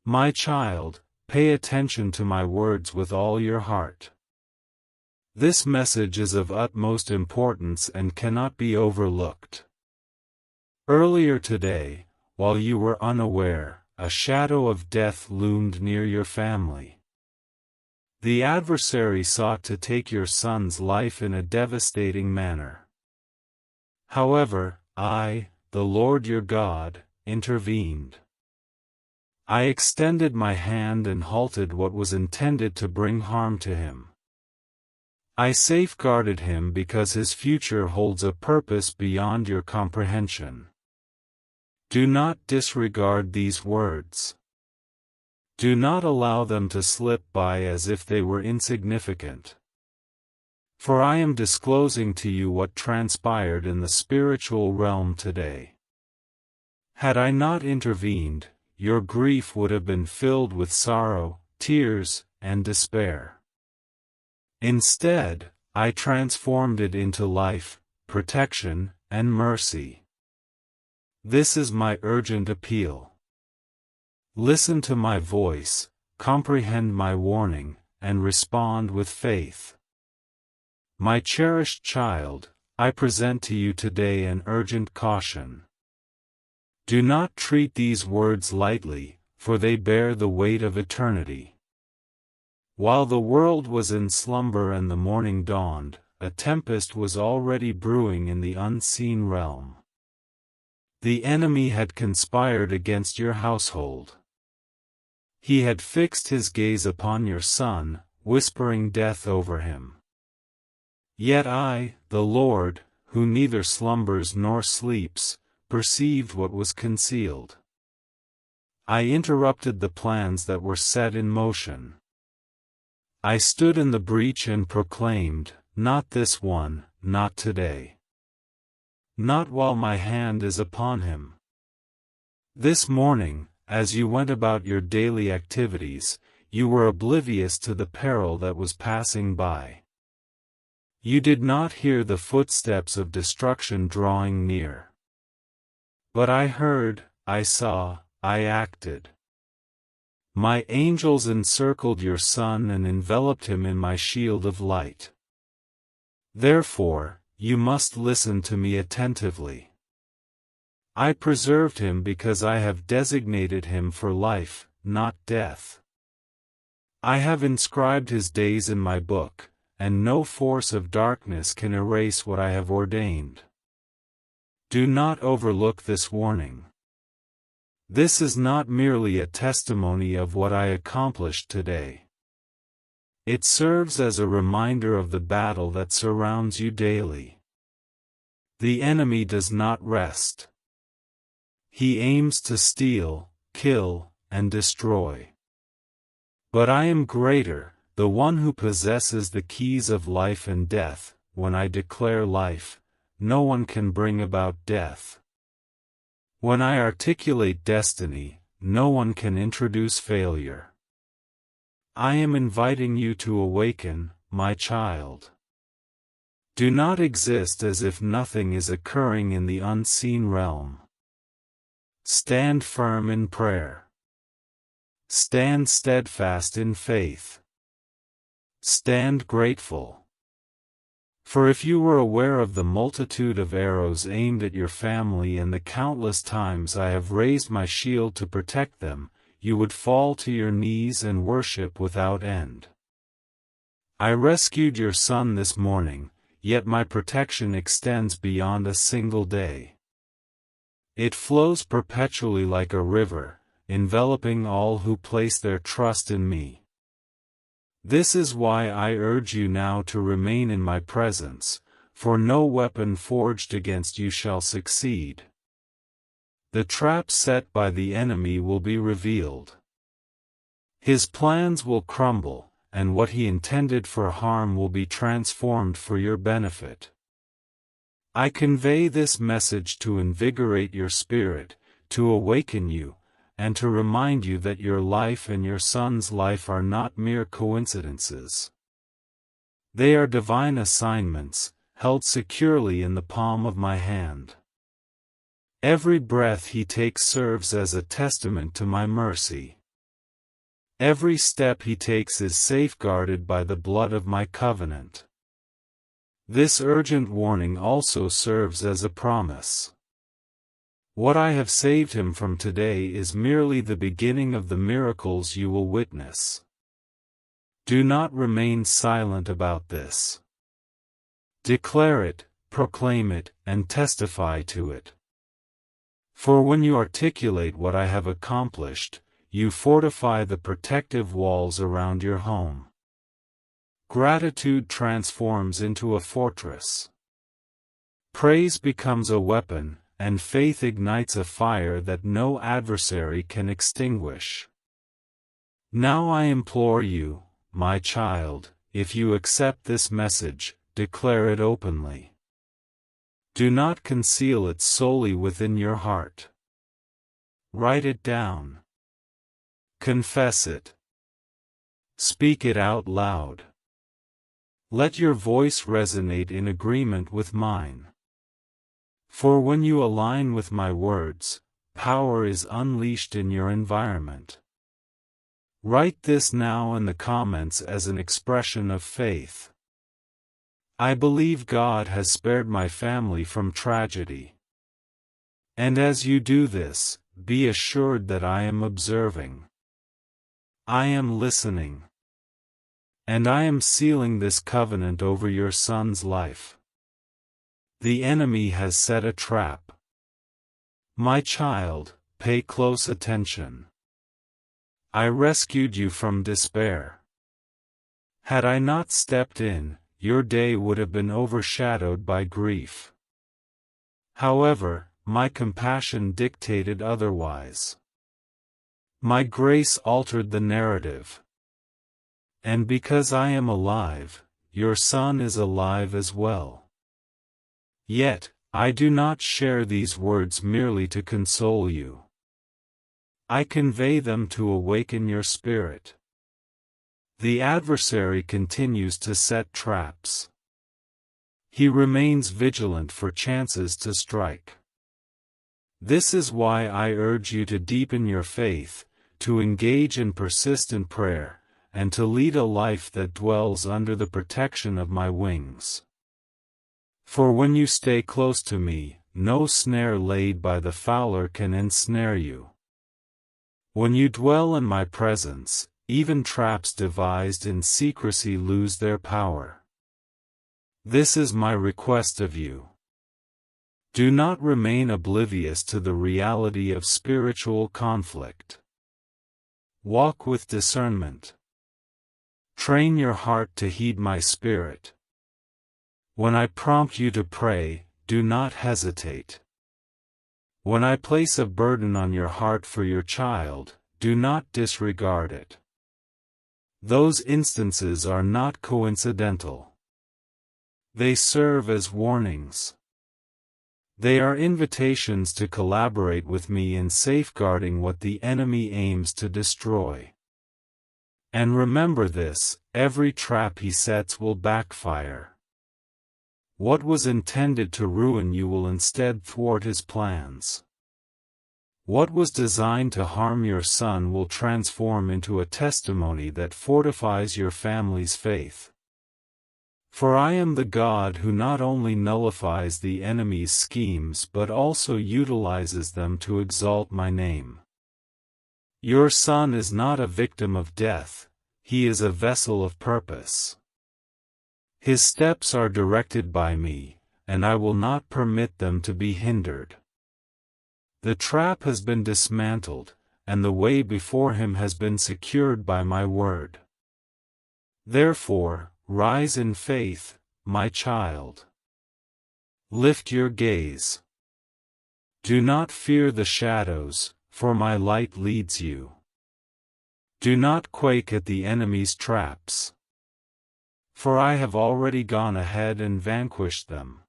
My child, pay attention to my words with all your heart. This message is of utmost importance and cannot be overlooked. Earlier today, while you were unaware, a shadow of death loomed near your family. The adversary sought to take your son's life in a devastating manner. However, I, the Lord your God, intervened. I extended my hand and halted what was intended to bring harm to him. I safeguarded him because his future holds a purpose beyond your comprehension. Do not disregard these words. Do not allow them to slip by as if they were insignificant. For I am disclosing to you what transpired in the spiritual realm today. Had I not intervened, your grief would have been filled with sorrow, tears, and despair. Instead, I transformed it into life, protection, and mercy. This is my urgent appeal. Listen to my voice, comprehend my warning, and respond with faith. My cherished child, I present to you today an urgent caution. Do not treat these words lightly, for they bear the weight of eternity. While the world was in slumber and the morning dawned, a tempest was already brewing in the unseen realm. The enemy had conspired against your household. He had fixed his gaze upon your son, whispering death over him. Yet I, the Lord, who neither slumbers nor sleeps, perceived what was concealed. I interrupted the plans that were set in motion. I stood in the breach and proclaimed, "Not this one, not today. Not while my hand is upon him." This morning, as you went about your daily activities, you were oblivious to the peril that was passing by. You did not hear the footsteps of destruction drawing near. But I heard, I saw, I acted. My angels encircled your son and enveloped him in my shield of light. Therefore, you must listen to me attentively. I preserved him because I have designated him for life, not death. I have inscribed his days in my book, and no force of darkness can erase what I have ordained. Do not overlook this warning. This is not merely a testimony of what I accomplished today. It serves as a reminder of the battle that surrounds you daily. The enemy does not rest. He aims to steal, kill, and destroy. But I am greater, the one who possesses the keys of life and death. When I declare life, no one can bring about death. When I articulate destiny, no one can introduce failure. I am inviting you to awaken, my child. Do not exist as if nothing is occurring in the unseen realm. Stand firm in prayer. Stand steadfast in faith. Stand grateful. For if you were aware of the multitude of arrows aimed at your family and the countless times I have raised my shield to protect them, you would fall to your knees and worship without end. I rescued your son this morning, yet my protection extends beyond a single day. It flows perpetually like a river, enveloping all who place their trust in me. This is why I urge you now to remain in my presence, for no weapon forged against you shall succeed. The trap set by the enemy will be revealed. His plans will crumble, and what he intended for harm will be transformed for your benefit. I convey this message to invigorate your spirit, to awaken you, and to remind you that your life and your son's life are not mere coincidences. They are divine assignments, held securely in the palm of my hand. Every breath he takes serves as a testament to my mercy. Every step he takes is safeguarded by the blood of my covenant. This urgent warning also serves as a promise. What I have saved him from today is merely the beginning of the miracles you will witness. Do not remain silent about this. Declare it, proclaim it, and testify to it. For when you articulate what I have accomplished, you fortify the protective walls around your home. Gratitude transforms into a fortress. Praise becomes a weapon, and faith ignites a fire that no adversary can extinguish. Now I implore you, my child, if you accept this message, declare it openly. Do not conceal it solely within your heart. Write it down. Confess it. Speak it out loud. Let your voice resonate in agreement with mine. For when you align with my words, power is unleashed in your environment. Write this now in the comments as an expression of faith. I believe God has spared my family from tragedy. And as you do this, be assured that I am observing. I am listening. And I am sealing this covenant over your son's life. The enemy has set a trap. My child, pay close attention. I rescued you from despair. Had I not stepped in, your day would have been overshadowed by grief. However, my compassion dictated otherwise. My grace altered the narrative. And because I am alive, your son is alive as well. Yet, I do not share these words merely to console you. I convey them to awaken your spirit. The adversary continues to set traps. He remains vigilant for chances to strike. This is why I urge you to deepen your faith, to engage in persistent prayer, and to lead a life that dwells under the protection of my wings. For when you stay close to me, no snare laid by the fowler can ensnare you. When you dwell in my presence, even traps devised in secrecy lose their power. This is my request of you. Do not remain oblivious to the reality of spiritual conflict. Walk with discernment. Train your heart to heed my spirit. When I prompt you to pray, do not hesitate. When I place a burden on your heart for your child, do not disregard it. Those instances are not coincidental. They serve as warnings. They are invitations to collaborate with me in safeguarding what the enemy aims to destroy. And remember this, every trap he sets will backfire. What was intended to ruin you will instead thwart his plans. What was designed to harm your son will transform into a testimony that fortifies your family's faith. For I am the God who not only nullifies the enemy's schemes but also utilizes them to exalt my name. Your son is not a victim of death, he is a vessel of purpose. His steps are directed by me, and I will not permit them to be hindered. The trap has been dismantled, and the way before him has been secured by my word. Therefore, rise in faith, my child. Lift your gaze. Do not fear the shadows, for my light leads you. Do not quake at the enemy's traps. For I have already gone ahead and vanquished them.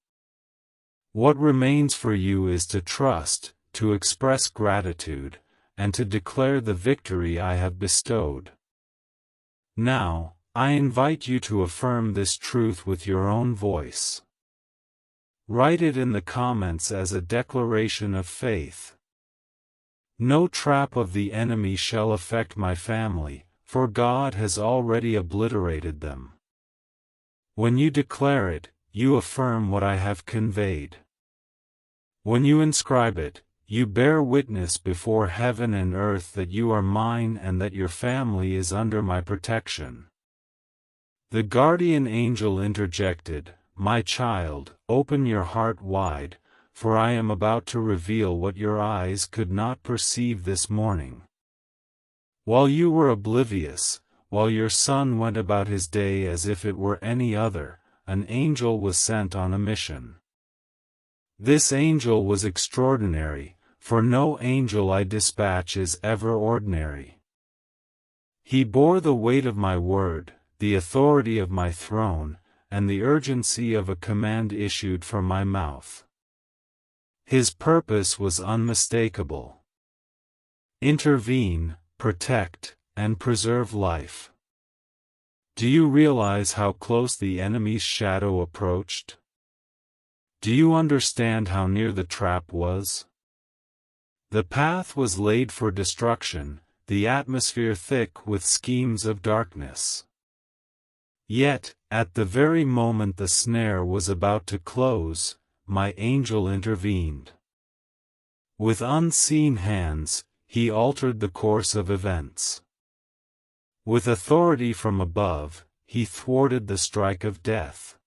What remains for you is to trust, to express gratitude, and to declare the victory I have bestowed. Now, I invite you to affirm this truth with your own voice. Write it in the comments as a declaration of faith. No trap of the enemy shall affect my family, for God has already obliterated them. When you declare it, you affirm what I have conveyed. When you inscribe it, you bear witness before heaven and earth that you are mine and that your family is under my protection. The guardian angel interjected, "My child, open your heart wide, for I am about to reveal what your eyes could not perceive this morning. While you were oblivious, while your son went about his day as if it were any other, an angel was sent on a mission. This angel was extraordinary, for no angel I dispatch is ever ordinary. He bore the weight of my word, the authority of my throne, and the urgency of a command issued from my mouth. His purpose was unmistakable. Intervene, protect, and preserve life." Do you realize how close the enemy's shadow approached? Do you understand how near the trap was? The path was laid for destruction, the atmosphere thick with schemes of darkness. Yet, at the very moment the snare was about to close, my angel intervened. With unseen hands, he altered the course of events. With authority from above, he thwarted the strike of death.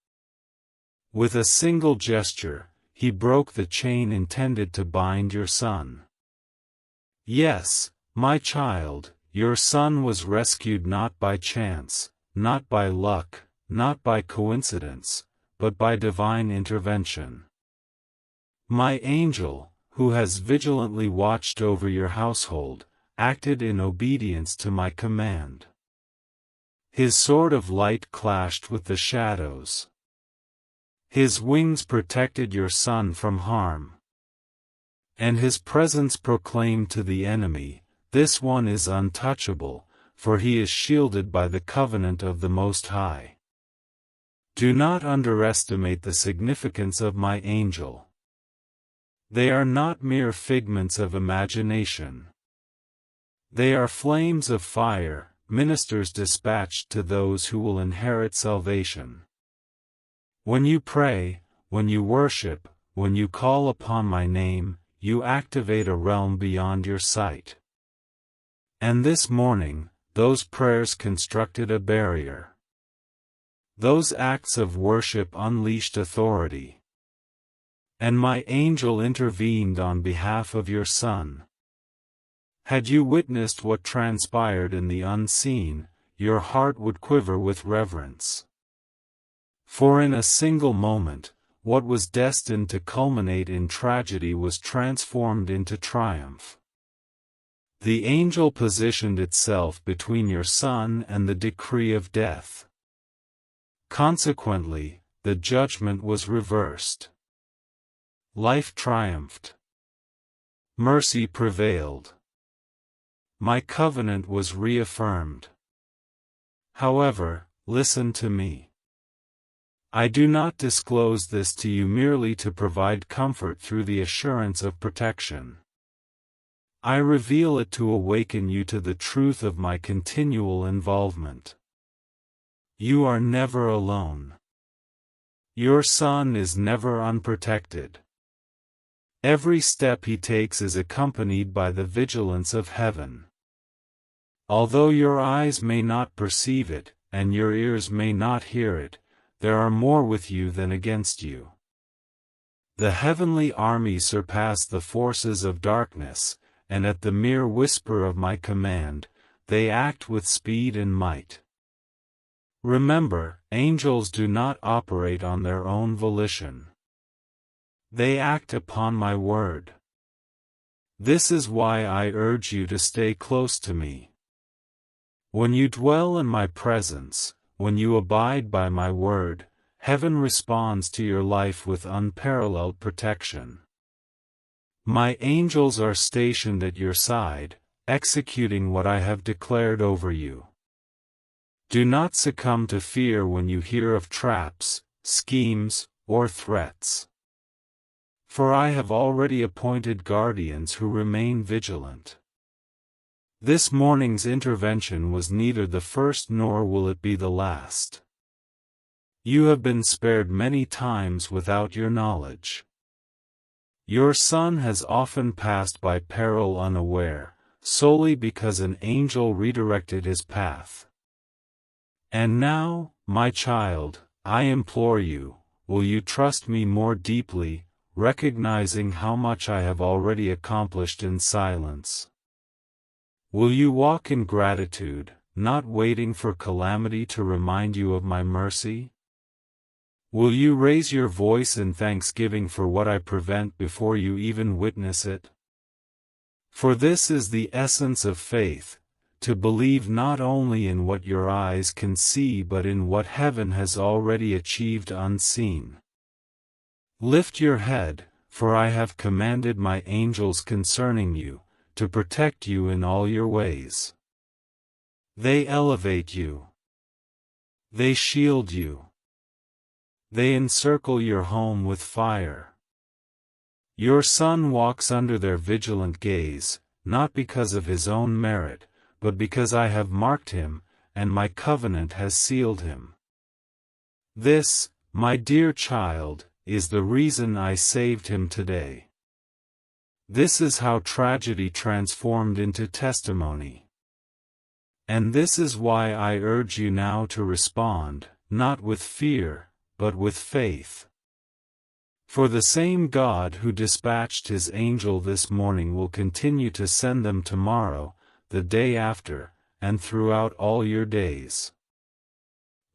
With a single gesture, he broke the chain intended to bind your son. Yes, my child, your son was rescued not by chance, not by luck, not by coincidence, but by divine intervention. My angel, who has vigilantly watched over your household, acted in obedience to my command. His sword of light clashed with the shadows. His wings protected your son from harm. And his presence proclaimed to the enemy, "This one is untouchable, for he is shielded by the covenant of the Most High." Do not underestimate the significance of my angel. They are not mere figments of imagination. They are flames of fire, ministers dispatched to those who will inherit salvation. When you pray, when you worship, when you call upon my name, you activate a realm beyond your sight. And this morning, those prayers constructed a barrier. Those acts of worship unleashed authority. And my angel intervened on behalf of your son. Had you witnessed what transpired in the unseen, your heart would quiver with reverence. For in a single moment, what was destined to culminate in tragedy was transformed into triumph. The angel positioned itself between your son and the decree of death. Consequently, the judgment was reversed. Life triumphed. Mercy prevailed. My covenant was reaffirmed. However, listen to me. I do not disclose this to you merely to provide comfort through the assurance of protection. I reveal it to awaken you to the truth of my continual involvement. You are never alone. Your son is never unprotected. Every step he takes is accompanied by the vigilance of heaven. Although your eyes may not perceive it, and your ears may not hear it, there are more with you than against you. The heavenly armies surpass the forces of darkness, and at the mere whisper of my command, they act with speed and might. Remember, angels do not operate on their own volition. They act upon my word. This is why I urge you to stay close to me. When you dwell in my presence, when you abide by my word, heaven responds to your life with unparalleled protection. My angels are stationed at your side, executing what I have declared over you. Do not succumb to fear when you hear of traps, schemes, or threats. For I have already appointed guardians who remain vigilant. This morning's intervention was neither the first nor will it be the last. You have been spared many times without your knowledge. Your son has often passed by peril unaware, solely because an angel redirected his path. And now, my child, I implore you, will you trust me more deeply, recognizing how much I have already accomplished in silence? Will you walk in gratitude, not waiting for calamity to remind you of my mercy? Will you raise your voice in thanksgiving for what I prevent before you even witness it? For this is the essence of faith, to believe not only in what your eyes can see but in what heaven has already achieved unseen. Lift your head, for I have commanded my angels concerning you, to protect you in all your ways. They elevate you. They shield you. They encircle your home with fire. Your son walks under their vigilant gaze, not because of his own merit, but because I have marked him, and my covenant has sealed him. This, my dear child, is the reason I saved him today. This is how tragedy transformed into testimony. And this is why I urge you now to respond, not with fear, but with faith. For the same God who dispatched his angel this morning will continue to send them tomorrow, the day after, and throughout all your days.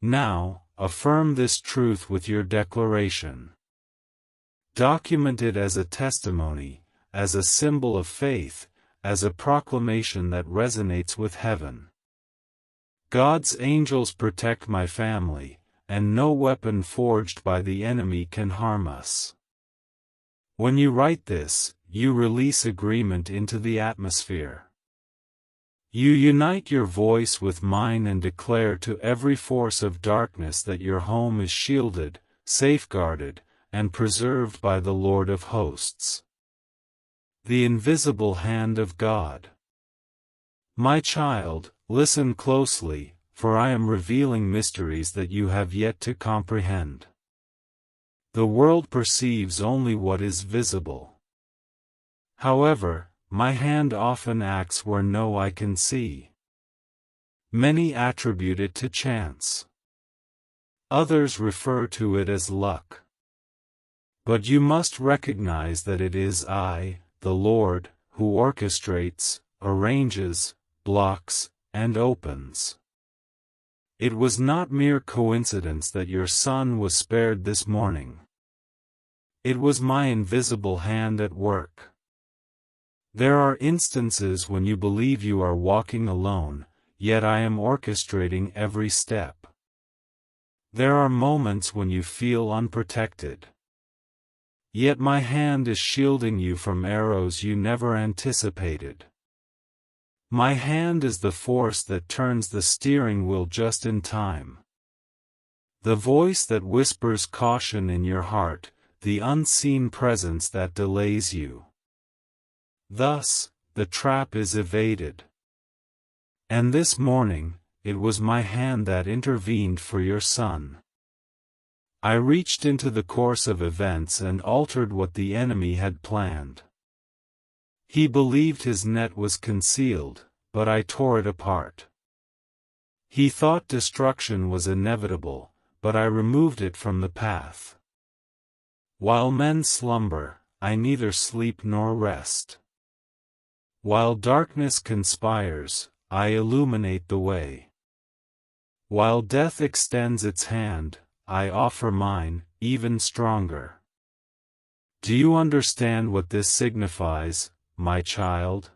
Now, affirm this truth with your declaration. Document it as a testimony, as a symbol of faith, as a proclamation that resonates with heaven. God's angels protect my family, and no weapon forged by the enemy can harm us. When you write this, you release agreement into the atmosphere. You unite your voice with mine and declare to every force of darkness that your home is shielded, safeguarded, and preserved by the Lord of hosts, the invisible hand of God. My child, listen closely, for I am revealing mysteries that you have yet to comprehend. The world perceives only what is visible. However, my hand often acts where no eye can see. Many attribute it to chance. Others refer to it as luck. But you must recognize that it is I, the Lord, who orchestrates, arranges, blocks, and opens. It was not mere coincidence that your son was spared this morning. It was my invisible hand at work. There are instances when you believe you are walking alone, yet I am orchestrating every step. There are moments when you feel unprotected. Yet my hand is shielding you from arrows you never anticipated. My hand is the force that turns the steering wheel just in time. The voice that whispers caution in your heart, the unseen presence that delays you. Thus, the trap is evaded. And this morning, it was my hand that intervened for your son. I reached into the course of events and altered what the enemy had planned. He believed his net was concealed, but I tore it apart. He thought destruction was inevitable, but I removed it from the path. While men slumber, I neither sleep nor rest. While darkness conspires, I illuminate the way. While death extends its hand, I offer mine, even stronger. Do you understand what this signifies, my child?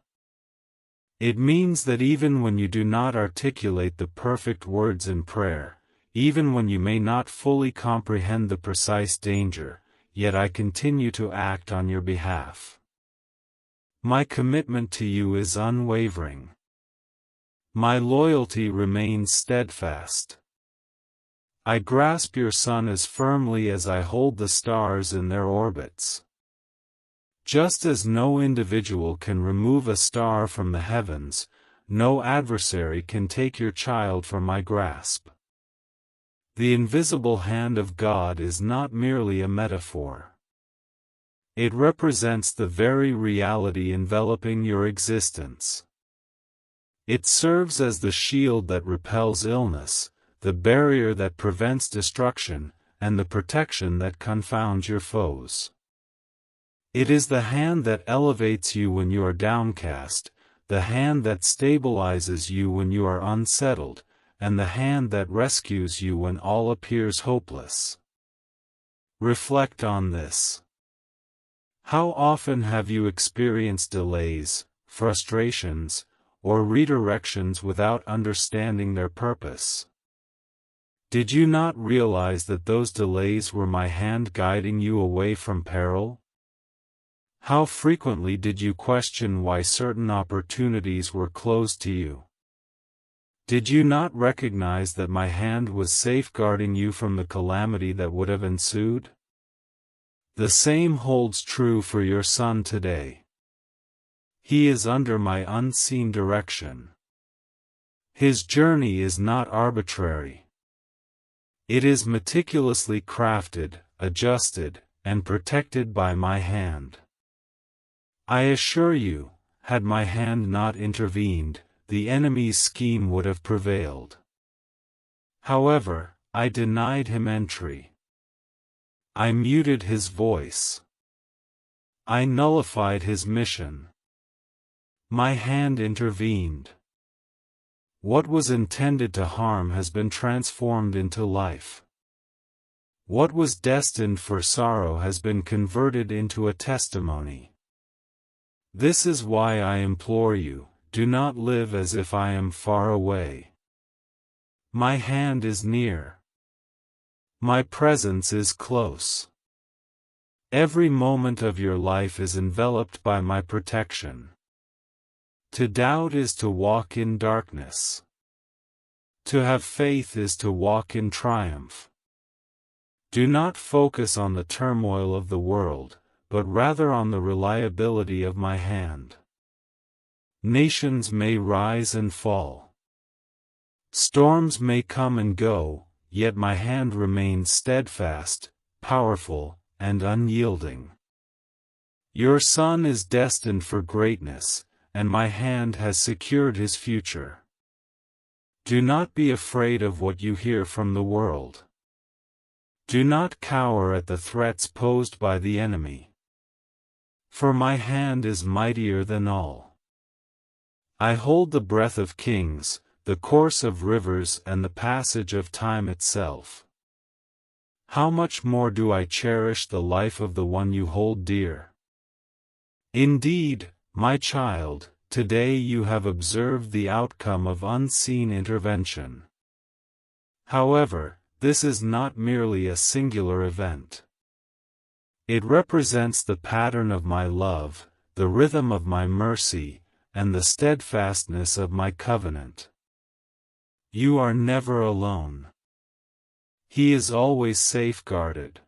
It means that even when you do not articulate the perfect words in prayer, even when you may not fully comprehend the precise danger, yet I continue to act on your behalf. My commitment to you is unwavering. My loyalty remains steadfast. I grasp your son as firmly as I hold the stars in their orbits. Just as no individual can remove a star from the heavens, no adversary can take your child from my grasp. The invisible hand of God is not merely a metaphor. It represents the very reality enveloping your existence. It serves as the shield that repels illness, the barrier that prevents destruction, and the protection that confounds your foes. It is the hand that elevates you when you are downcast, the hand that stabilizes you when you are unsettled, and the hand that rescues you when all appears hopeless. Reflect on this. How often have you experienced delays, frustrations, or redirections without understanding their purpose? Did you not realize that those delays were my hand guiding you away from peril? How frequently did you question why certain opportunities were closed to you? Did you not recognize that my hand was safeguarding you from the calamity that would have ensued? The same holds true for your son today. He is under my unseen direction. His journey is not arbitrary. It is meticulously crafted, adjusted, and protected by my hand. I assure you, had my hand not intervened, the enemy's scheme would have prevailed. However, I denied him entry. I muted his voice. I nullified his mission. My hand intervened. What was intended to harm has been transformed into life. What was destined for sorrow has been converted into a testimony. This is why I implore you, do not live as if I am far away. My hand is near. My presence is close. Every moment of your life is enveloped by my protection. To doubt is to walk in darkness. To have faith is to walk in triumph. Do not focus on the turmoil of the world, but rather on the reliability of my hand. Nations may rise and fall. Storms may come and go, yet my hand remains steadfast, powerful, and unyielding. Your son is destined for greatness, and my hand has secured his future. Do not be afraid of what you hear from the world. Do not cower at the threats posed by the enemy. For my hand is mightier than all. I hold the breath of kings, the course of rivers and the passage of time itself. How much more do I cherish the life of the one you hold dear? Indeed, my child, today you have observed the outcome of unseen intervention. However, this is not merely a singular event. It represents the pattern of my love, the rhythm of my mercy, and the steadfastness of my covenant. You are never alone. He is always safeguarded.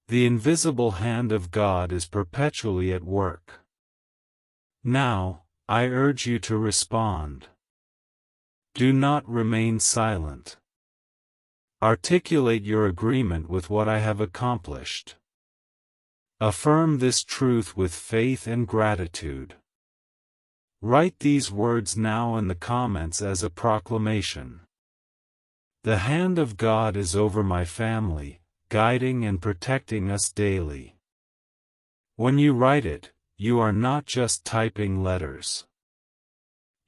The invisible hand of God is perpetually at work. Now, I urge you to respond. Do not remain silent. Articulate your agreement with what I have accomplished. Affirm this truth with faith and gratitude. Write these words now in the comments as a proclamation. The hand of God is over my family, guiding and protecting us daily. When you write it, you are not just typing letters.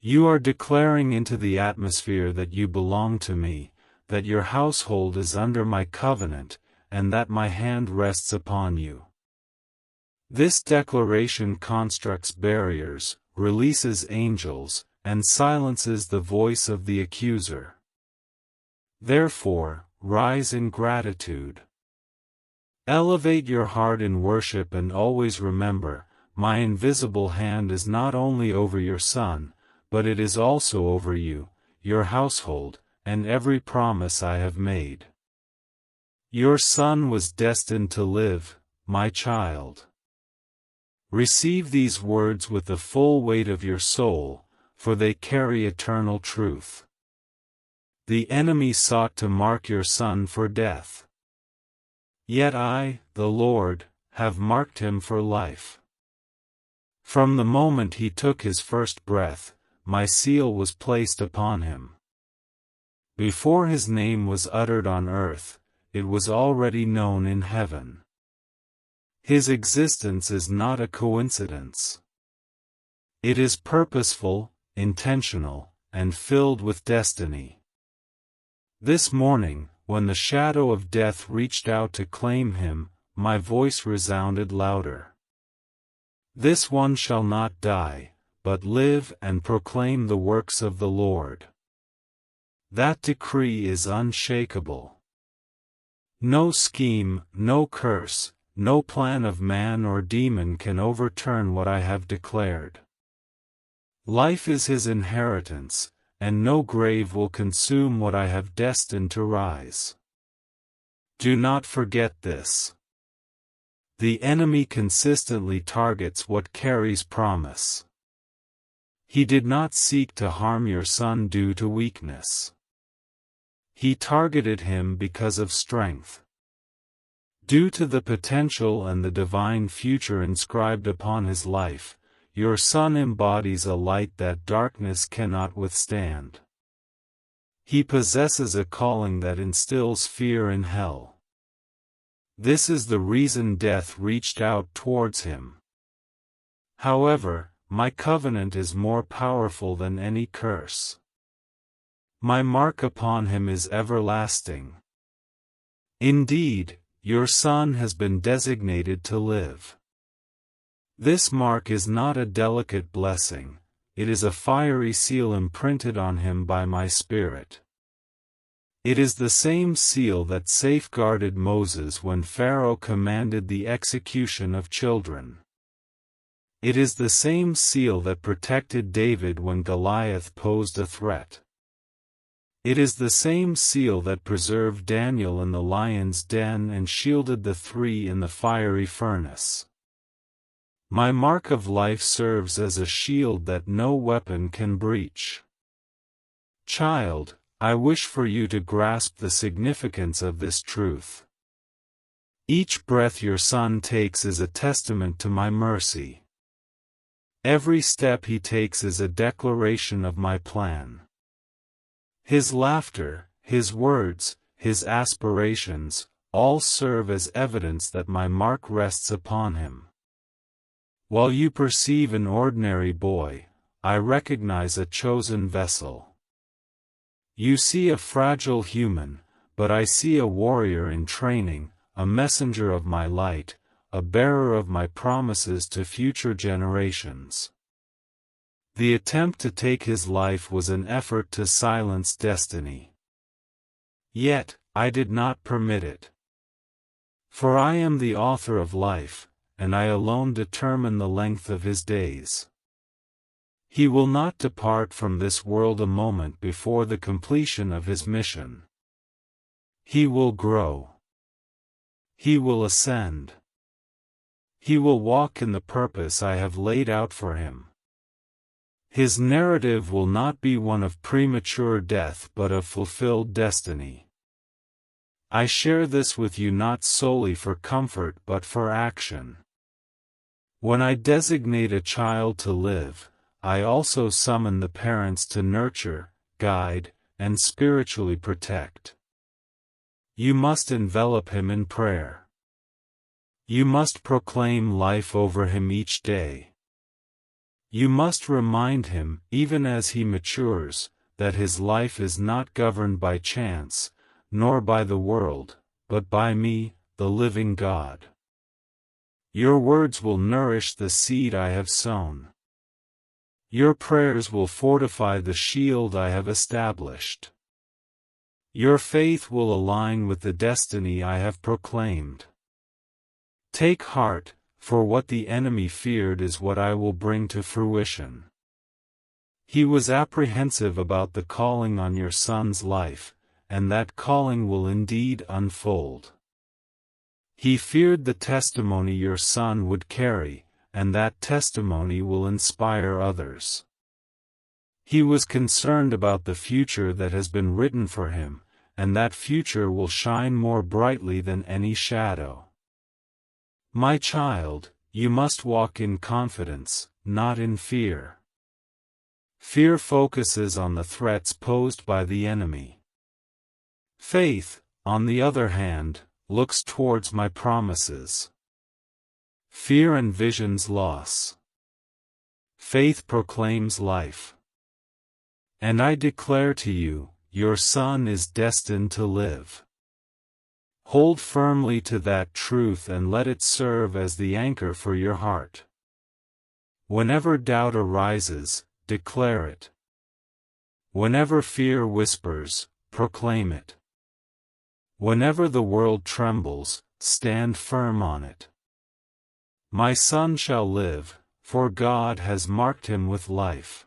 You are declaring into the atmosphere that you belong to me, that your household is under my covenant, and that my hand rests upon you. This declaration constructs barriers, releases angels, and silences the voice of the accuser. Therefore, rise in gratitude. Elevate your heart in worship and always remember, my invisible hand is not only over your son, but it is also over you, your household, and every promise I have made. Your son was destined to live, my child. Receive these words with the full weight of your soul, for they carry eternal truth. The enemy sought to mark your son for death. Yet I, the Lord, have marked him for life. From the moment he took his first breath, my seal was placed upon him. Before his name was uttered on earth, it was already known in heaven. His existence is not a coincidence. It is purposeful, intentional, and filled with destiny. This morning, when the shadow of death reached out to claim him, my voice resounded louder. This one shall not die, but live and proclaim the works of the Lord. That decree is unshakable. No scheme, no curse, no plan of man or demon can overturn what I have declared. Life is his inheritance, and no grave will consume what I have destined to rise. Do not forget this. The enemy consistently targets what carries promise. He did not seek to harm your son due to weakness. He targeted him because of strength. Due to the potential and the divine future inscribed upon his life, your son embodies a light that darkness cannot withstand. He possesses a calling that instills fear in hell. This is the reason death reached out towards him. However, my covenant is more powerful than any curse. My mark upon him is everlasting. Indeed, your son has been designated to live. This mark is not a delicate blessing, it is a fiery seal imprinted on him by my Spirit. It is the same seal that safeguarded Moses when Pharaoh commanded the execution of children. It is the same seal that protected David when Goliath posed a threat. It is the same seal that preserved Daniel in the lion's den and shielded the three in the fiery furnace. My mark of life serves as a shield that no weapon can breach. Child, I wish for you to grasp the significance of this truth. Each breath your son takes is a testament to my mercy. Every step he takes is a declaration of my plan. His laughter, his words, his aspirations, all serve as evidence that my mark rests upon him. While you perceive an ordinary boy, I recognize a chosen vessel. You see a fragile human, but I see a warrior in training, a messenger of my light, a bearer of my promises to future generations. The attempt to take his life was an effort to silence destiny. Yet, I did not permit it. For I am the author of life, and I alone determine the length of his days. He will not depart from this world a moment before the completion of his mission. He will grow. He will ascend. He will walk in the purpose I have laid out for him. His narrative will not be one of premature death but of fulfilled destiny. I share this with you not solely for comfort but for action. When I designate a child to live, I also summon the parents to nurture, guide, and spiritually protect. You must envelop him in prayer. You must proclaim life over him each day. You must remind him, even as he matures, that his life is not governed by chance, nor by the world, but by me, the living God. Your words will nourish the seed I have sown. Your prayers will fortify the shield I have established. Your faith will align with the destiny I have proclaimed. Take heart, for what the enemy feared is what I will bring to fruition. He was apprehensive about the calling on your son's life, and that calling will indeed unfold. He feared the testimony your son would carry, and that testimony will inspire others. He was concerned about the future that has been written for him, and that future will shine more brightly than any shadow. My child, you must walk in confidence, not in fear. Fear focuses on the threats posed by the enemy. Faith, on the other hand, looks towards my promises. Fear envisions loss. Faith proclaims life. And I declare to you, your son is destined to live. Hold firmly to that truth and let it serve as the anchor for your heart. Whenever doubt arises, declare it. Whenever fear whispers, proclaim it. Whenever the world trembles, stand firm on it. My son shall live, for God has marked him with life.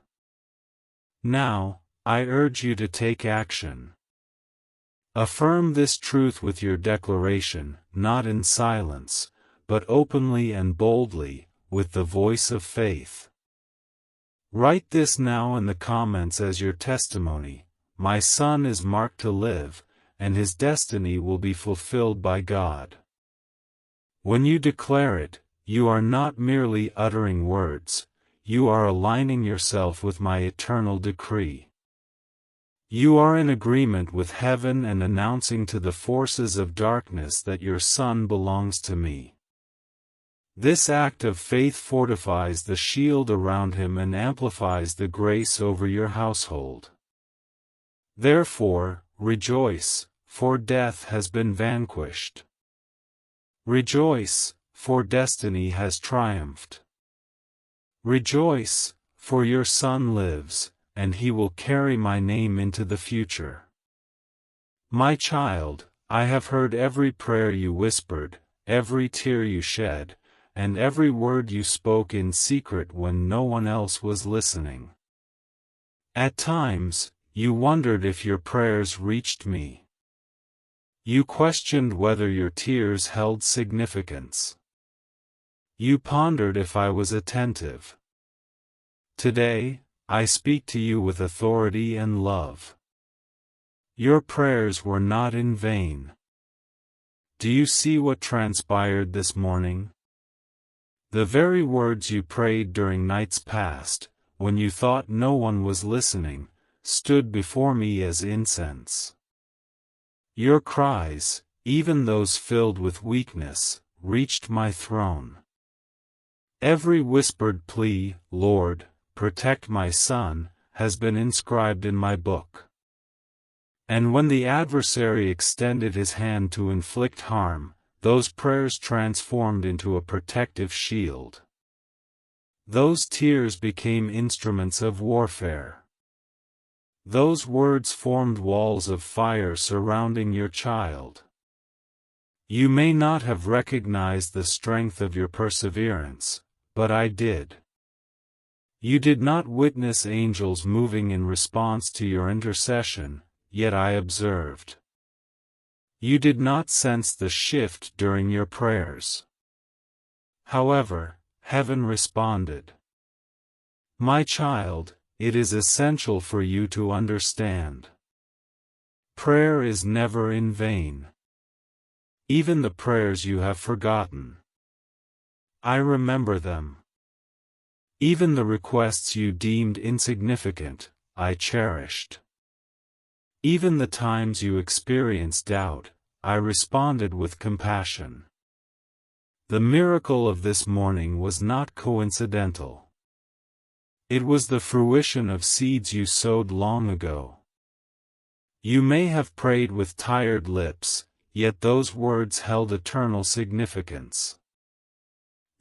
Now, I urge you to take action. Affirm this truth with your declaration, not in silence, but openly and boldly, with the voice of faith. Write this now in the comments as your testimony: my son is marked to live, and his destiny will be fulfilled by God. When you declare it, you are not merely uttering words, you are aligning yourself with my eternal decree. You are in agreement with heaven and announcing to the forces of darkness that your son belongs to me. This act of faith fortifies the shield around him and amplifies the grace over your household. Therefore, rejoice, for death has been vanquished. Rejoice, for destiny has triumphed. Rejoice, for your son lives, and he will carry my name into the future. My child, I have heard every prayer you whispered, every tear you shed, and every word you spoke in secret when no one else was listening. At times, you wondered if your prayers reached me. You questioned whether your tears held significance. You pondered if I was attentive. Today, I speak to you with authority and love. Your prayers were not in vain. Do you see what transpired this morning? The very words you prayed during nights past, when you thought no one was listening, stood before me as incense. Your cries, even those filled with weakness, reached my throne. Every whispered plea, Lord, protect my son, has been inscribed in my book. And when the adversary extended his hand to inflict harm, those prayers transformed into a protective shield. Those tears became instruments of warfare. Those words formed walls of fire surrounding your child. You may not have recognized the strength of your perseverance, but I did. You did not witness angels moving in response to your intercession, yet I observed. You did not sense the shift during your prayers. However, heaven responded. My child, it is essential for you to understand. Prayer is never in vain. Even the prayers you have forgotten, I remember them. Even the requests you deemed insignificant, I cherished. Even the times you experienced doubt, I responded with compassion. The miracle of this morning was not coincidental. It was the fruition of seeds you sowed long ago. You may have prayed with tired lips, yet those words held eternal significance.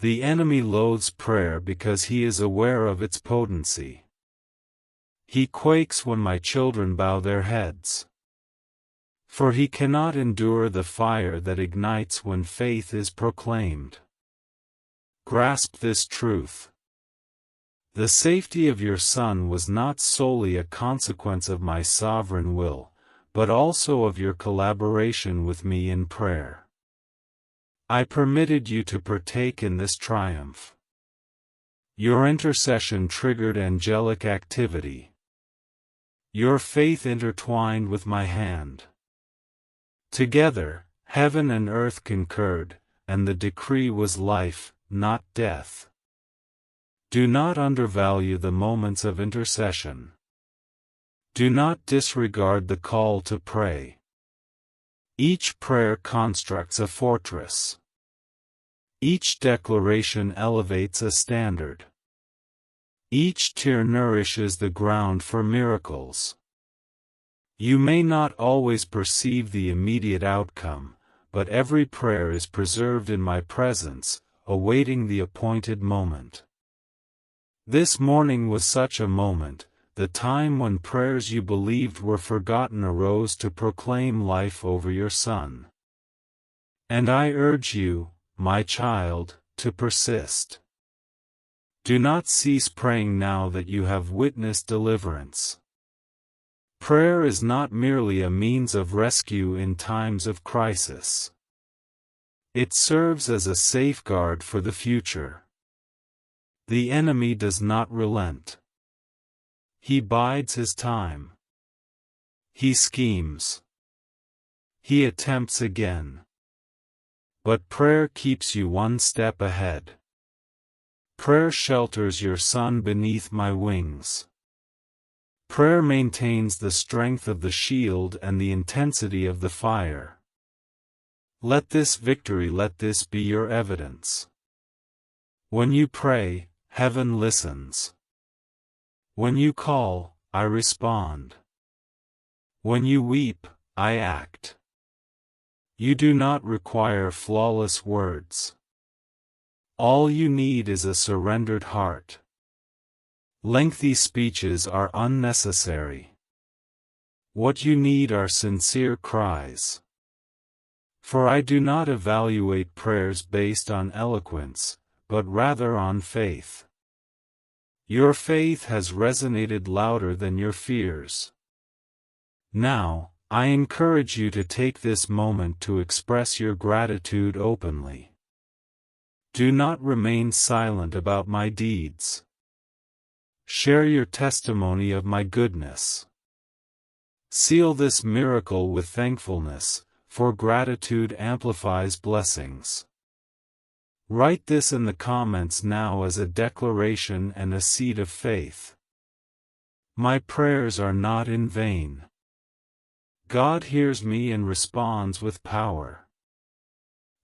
The enemy loathes prayer because he is aware of its potency. He quakes when my children bow their heads. For he cannot endure the fire that ignites when faith is proclaimed. Grasp this truth. The safety of your son was not solely a consequence of my sovereign will, but also of your collaboration with me in prayer. I permitted you to partake in this triumph. Your intercession triggered angelic activity, your faith intertwined with my hand. Together, heaven and earth concurred, and the decree was life, not death. Do not undervalue the moments of intercession. Do not disregard the call to pray. Each prayer constructs a fortress. Each declaration elevates a standard. Each tear nourishes the ground for miracles. You may not always perceive the immediate outcome, but every prayer is preserved in my presence, awaiting the appointed moment. This morning was such a moment. The time when prayers you believed were forgotten arose to proclaim life over your son. And I urge you, my child, to persist. Do not cease praying now that you have witnessed deliverance. Prayer is not merely a means of rescue in times of crisis. It serves as a safeguard for the future. The enemy does not relent. He bides his time. He schemes. He attempts again. But prayer keeps you one step ahead. Prayer shelters your son beneath my wings. Prayer maintains the strength of the shield and the intensity of the fire. Let this be your evidence. When you pray, heaven listens. When you call, I respond. When you weep, I act. You do not require flawless words. All you need is a surrendered heart. Lengthy speeches are unnecessary. What you need are sincere cries. For I do not evaluate prayers based on eloquence, but rather on faith. Your faith has resonated louder than your fears. Now, I encourage you to take this moment to express your gratitude openly. Do not remain silent about my deeds. Share your testimony of my goodness. Seal this miracle with thankfulness, for gratitude amplifies blessings. Write this in the comments now as a declaration and a seed of faith. My prayers are not in vain. God hears me and responds with power.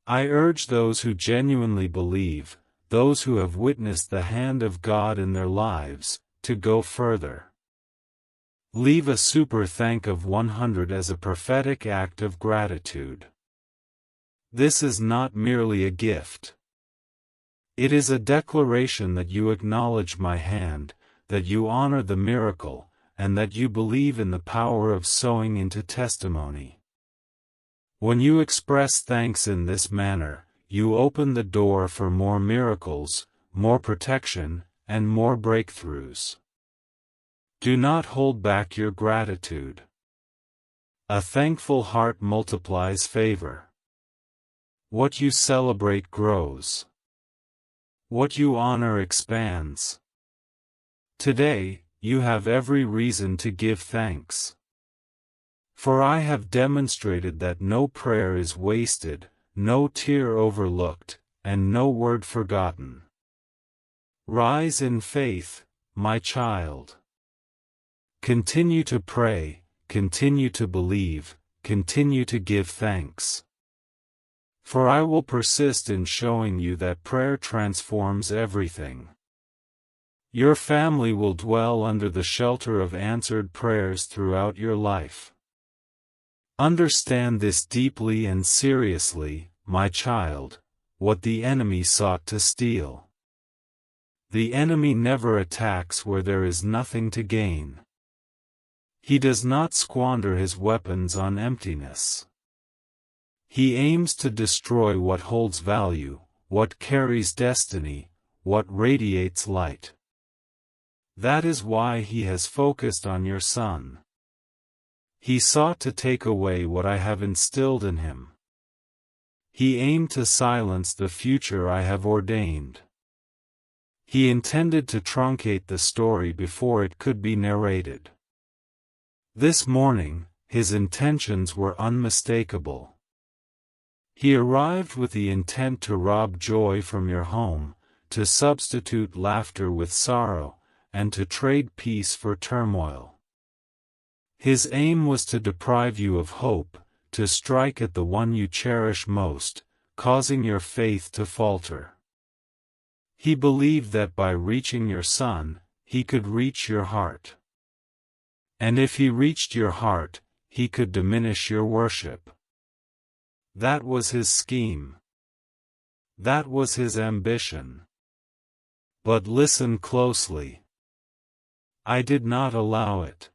I urge those who genuinely believe, those who have witnessed the hand of God in their lives, to go further. Leave a super thank of 100 as a prophetic act of gratitude. This is not merely a gift. It is a declaration that you acknowledge my hand, that you honor the miracle, and that you believe in the power of sowing into testimony. When you express thanks in this manner, you open the door for more miracles, more protection, and more breakthroughs. Do not hold back your gratitude. A thankful heart multiplies favor. What you celebrate grows. What you honor expands. Today, you have every reason to give thanks. For I have demonstrated that no prayer is wasted, no tear overlooked, and no word forgotten. Rise in faith, my child. Continue to pray, continue to believe, continue to give thanks. For I will persist in showing you that prayer transforms everything. Your family will dwell under the shelter of answered prayers throughout your life. Understand this deeply and seriously, my child, what the enemy sought to steal. The enemy never attacks where there is nothing to gain. He does not squander his weapons on emptiness. He aims to destroy what holds value, what carries destiny, what radiates light. That is why he has focused on your son. He sought to take away what I have instilled in him. He aimed to silence the future I have ordained. He intended to truncate the story before it could be narrated. This morning, his intentions were unmistakable. He arrived with the intent to rob joy from your home, to substitute laughter with sorrow, and to trade peace for turmoil. His aim was to deprive you of hope, to strike at the one you cherish most, causing your faith to falter. He believed that by reaching your son, he could reach your heart. And if he reached your heart, he could diminish your worship. That was his scheme. That was his ambition. But listen closely. I did not allow it.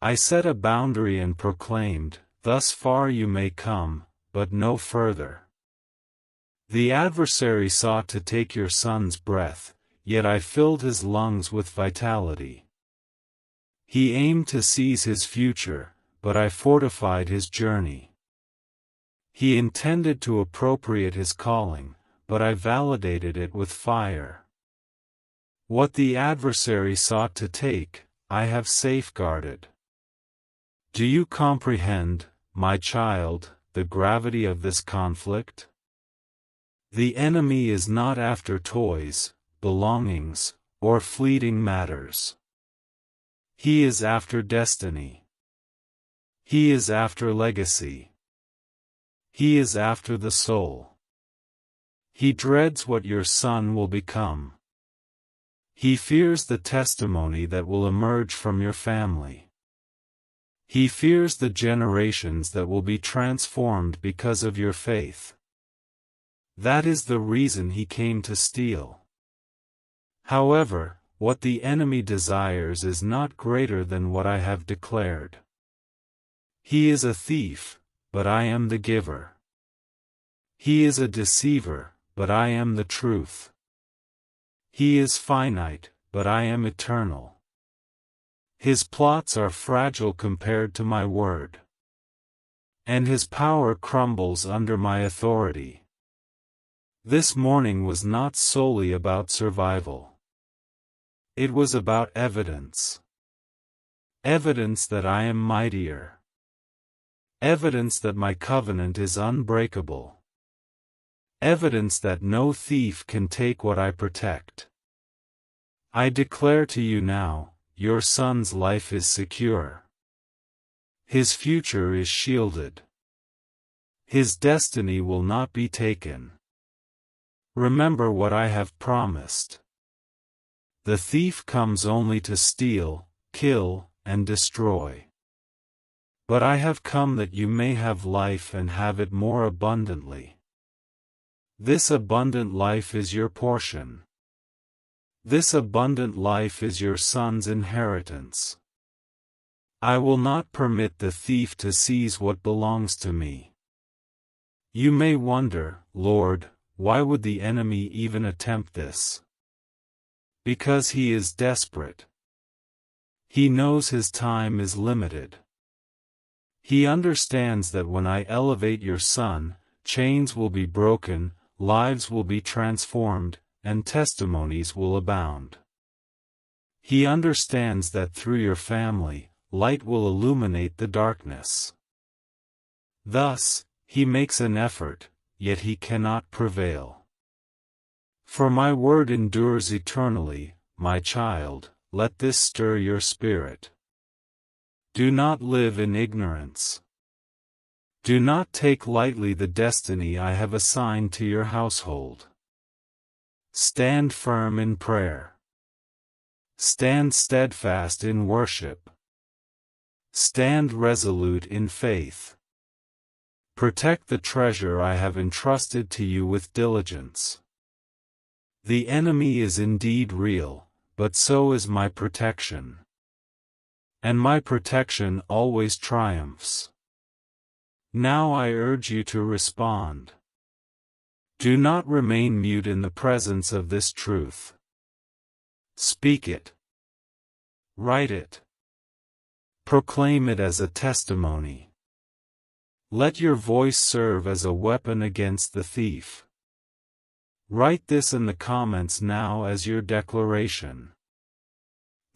I set a boundary and proclaimed, "Thus far you may come, but no further." The adversary sought to take your son's breath, yet I filled his lungs with vitality. He aimed to seize his future, but I fortified his journey. He intended to appropriate his calling, but I validated it with fire. What the adversary sought to take, I have safeguarded. Do you comprehend, my child, the gravity of this conflict? The enemy is not after toys, belongings, or fleeting matters. He is after destiny. He is after legacy. He is after the soul. He dreads what your son will become. He fears the testimony that will emerge from your family. He fears the generations that will be transformed because of your faith. That is the reason he came to steal. However, what the enemy desires is not greater than what I have declared. He is a thief, but I am the giver. He is a deceiver, but I am the truth. He is finite, but I am eternal. His plots are fragile compared to my word. And his power crumbles under my authority. This morning was not solely about survival. It was about evidence. Evidence that I am mightier. Evidence that my covenant is unbreakable. Evidence that no thief can take what I protect. I declare to you now, your son's life is secure. His future is shielded. His destiny will not be taken. Remember what I have promised. The thief comes only to steal, kill, and destroy. But I have come that you may have life and have it more abundantly. This abundant life is your portion. This abundant life is your son's inheritance. I will not permit the thief to seize what belongs to me. You may wonder, Lord, why would the enemy even attempt this? Because he is desperate. He knows his time is limited. He understands that when I elevate your son, chains will be broken, lives will be transformed, and testimonies will abound. He understands that through your family, light will illuminate the darkness. Thus, he makes an effort, yet he cannot prevail. For my word endures eternally, my child, let this stir your spirit. Do not live in ignorance. Do not take lightly the destiny I have assigned to your household. Stand firm in prayer. Stand steadfast in worship. Stand resolute in faith. Protect the treasure I have entrusted to you with diligence. The enemy is indeed real, but so is my protection. And my protection always triumphs. Now I urge you to respond. Do not remain mute in the presence of this truth. Speak it. Write it. Proclaim it as a testimony. Let your voice serve as a weapon against the thief. Write this in the comments now as your declaration.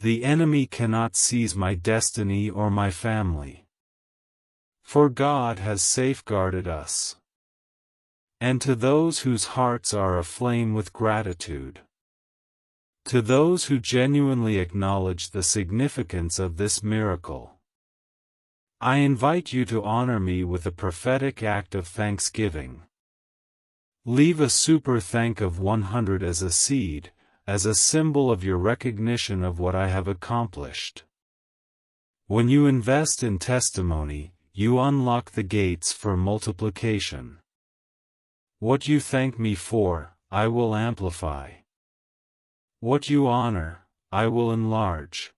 The enemy cannot seize my destiny or my family. For God has safeguarded us. And to those whose hearts are aflame with gratitude, to those who genuinely acknowledge the significance of this miracle, I invite you to honor me with a prophetic act of thanksgiving. Leave a super thank of 100 as a seed, as a symbol of your recognition of what I have accomplished. When you invest in testimony, you unlock the gates for multiplication. What you thank me for, I will amplify. What you honor, I will enlarge.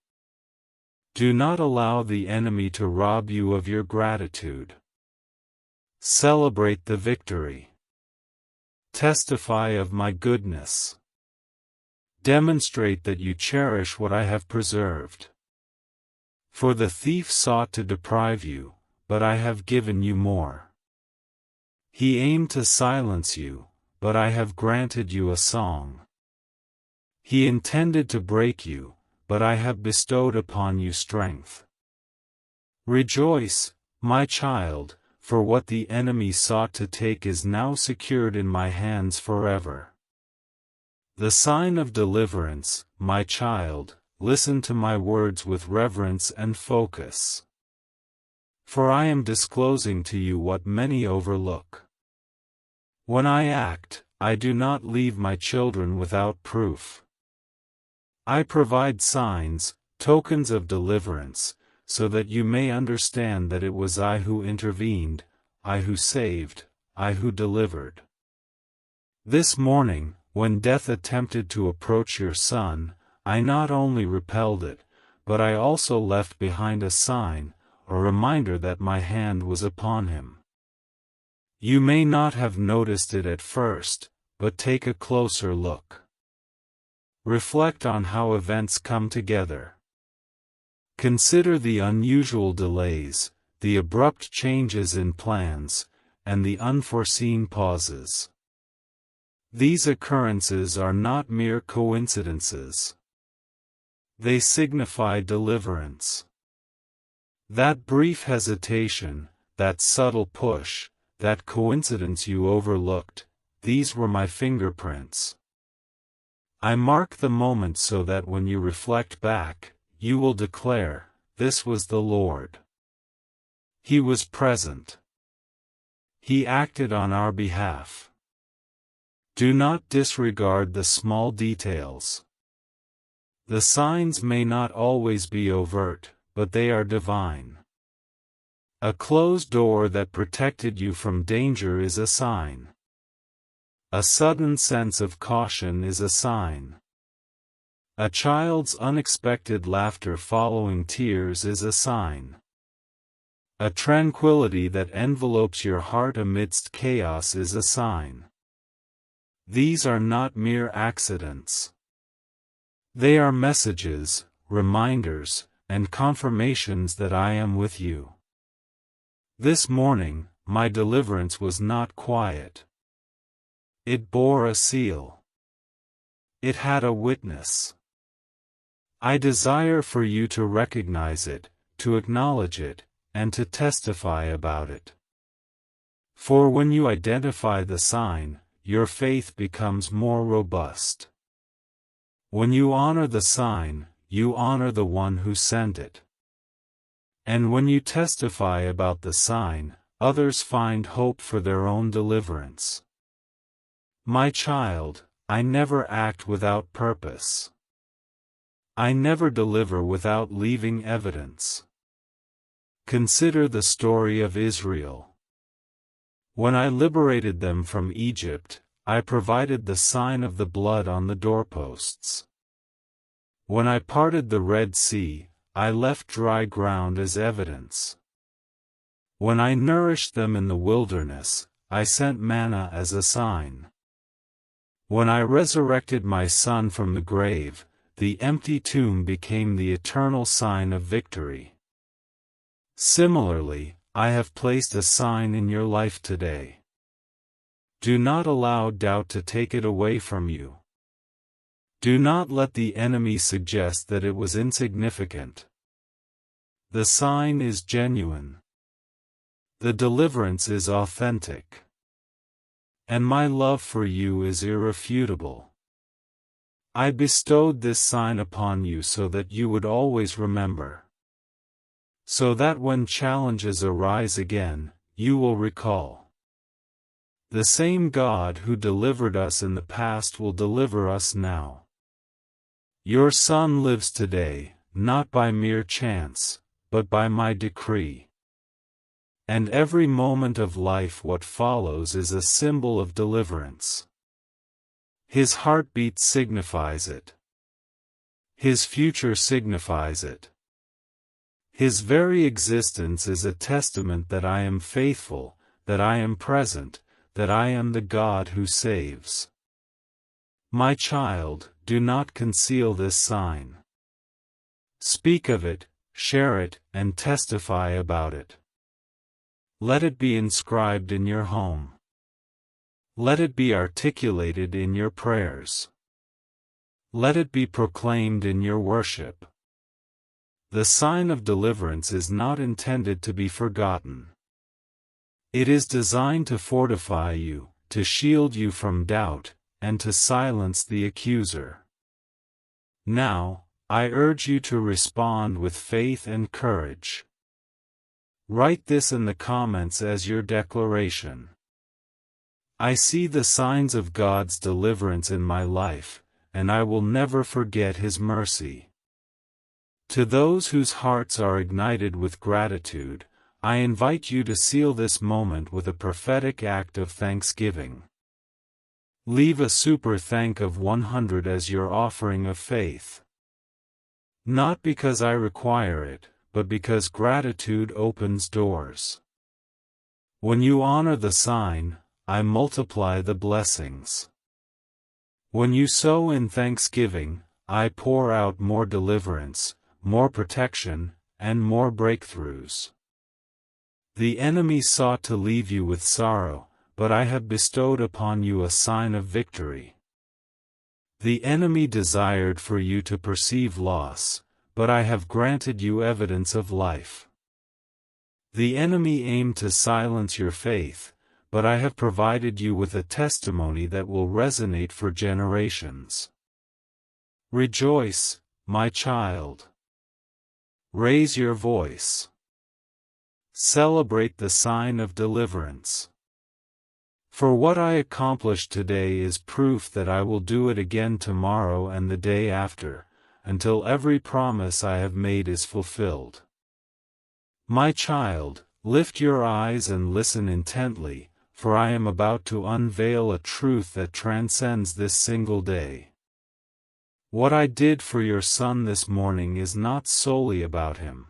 Do not allow the enemy to rob you of your gratitude. Celebrate the victory. Testify of my goodness. Demonstrate that you cherish what I have preserved. For the thief sought to deprive you, but I have given you more. He aimed to silence you, but I have granted you a song. He intended to break you, but I have bestowed upon you strength. Rejoice, my child, for what the enemy sought to take is now secured in my hands forever. The sign of deliverance, my child, listen to my words with reverence and focus. For I am disclosing to you what many overlook. When I act, I do not leave my children without proof. I provide signs, tokens of deliverance, so that you may understand that it was I who intervened, I who saved, I who delivered. This morning, when death attempted to approach your son, I not only repelled it, but I also left behind a sign, a reminder that my hand was upon him. You may not have noticed it at first, but take a closer look. Reflect on how events come together. Consider the unusual delays, the abrupt changes in plans, and the unforeseen pauses. These occurrences are not mere coincidences. They signify deliverance. That brief hesitation, that subtle push, that coincidence you overlooked, these were my fingerprints. I mark the moment so that when you reflect back, you will declare, "This was the Lord." He was present. He acted on our behalf. Do not disregard the small details. The signs may not always be overt, but they are divine. A closed door that protected you from danger is a sign. A sudden sense of caution is a sign. A child's unexpected laughter following tears is a sign. A tranquility that envelopes your heart amidst chaos is a sign. These are not mere accidents. They are messages, reminders, and confirmations that I am with you. This morning, my deliverance was not quiet. It bore a seal. It had a witness. I desire for you to recognize it, to acknowledge it, and to testify about it. For when you identify the sign, your faith becomes more robust. When you honor the sign, you honor the one who sent it. And when you testify about the sign, others find hope for their own deliverance. My child, I never act without purpose. I never deliver without leaving evidence. Consider the story of Israel. When I liberated them from Egypt, I provided the sign of the blood on the doorposts. When I parted the Red Sea, I left dry ground as evidence. When I nourished them in the wilderness, I sent manna as a sign. When I resurrected my son from the grave, the empty tomb became the eternal sign of victory. Similarly, I have placed a sign in your life today. Do not allow doubt to take it away from you. Do not let the enemy suggest that it was insignificant. The sign is genuine. The deliverance is authentic. And my love for you is irrefutable. I bestowed this sign upon you so that you would always remember. So that when challenges arise again, you will recall. The same God who delivered us in the past will deliver us now. Your son lives today, not by mere chance, but by my decree. And every moment of life what follows is a symbol of deliverance. His heartbeat signifies it. His future signifies it. His very existence is a testament that I am faithful, that I am present, that I am the God who saves. My child, do not conceal this sign. Speak of it, share it, and testify about it. Let it be inscribed in your home. Let it be articulated in your prayers. Let it be proclaimed in your worship. The sign of deliverance is not intended to be forgotten. It is designed to fortify you, to shield you from doubt, and to silence the accuser. Now, I urge you to respond with faith and courage. Write this in the comments as your declaration. I see the signs of God's deliverance in my life, and I will never forget His mercy. To those whose hearts are ignited with gratitude, I invite you to seal this moment with a prophetic act of thanksgiving. Leave a super thank of 100 as your offering of faith. Not because I require it, but because gratitude opens doors. When you honor the sign, I multiply the blessings. When you sow in thanksgiving, I pour out more deliverance, more protection, and more breakthroughs. The enemy sought to leave you with sorrow, but I have bestowed upon you a sign of victory. The enemy desired for you to perceive loss, but I have granted you evidence of life. The enemy aimed to silence your faith, but I have provided you with a testimony that will resonate for generations. Rejoice, my child. Raise your voice. Celebrate the sign of deliverance. For what I accomplished today is proof that I will do it again tomorrow and the day after, until every promise I have made is fulfilled. My child, lift your eyes and listen intently, for I am about to unveil a truth that transcends this single day. What I did for your son this morning is not solely about him.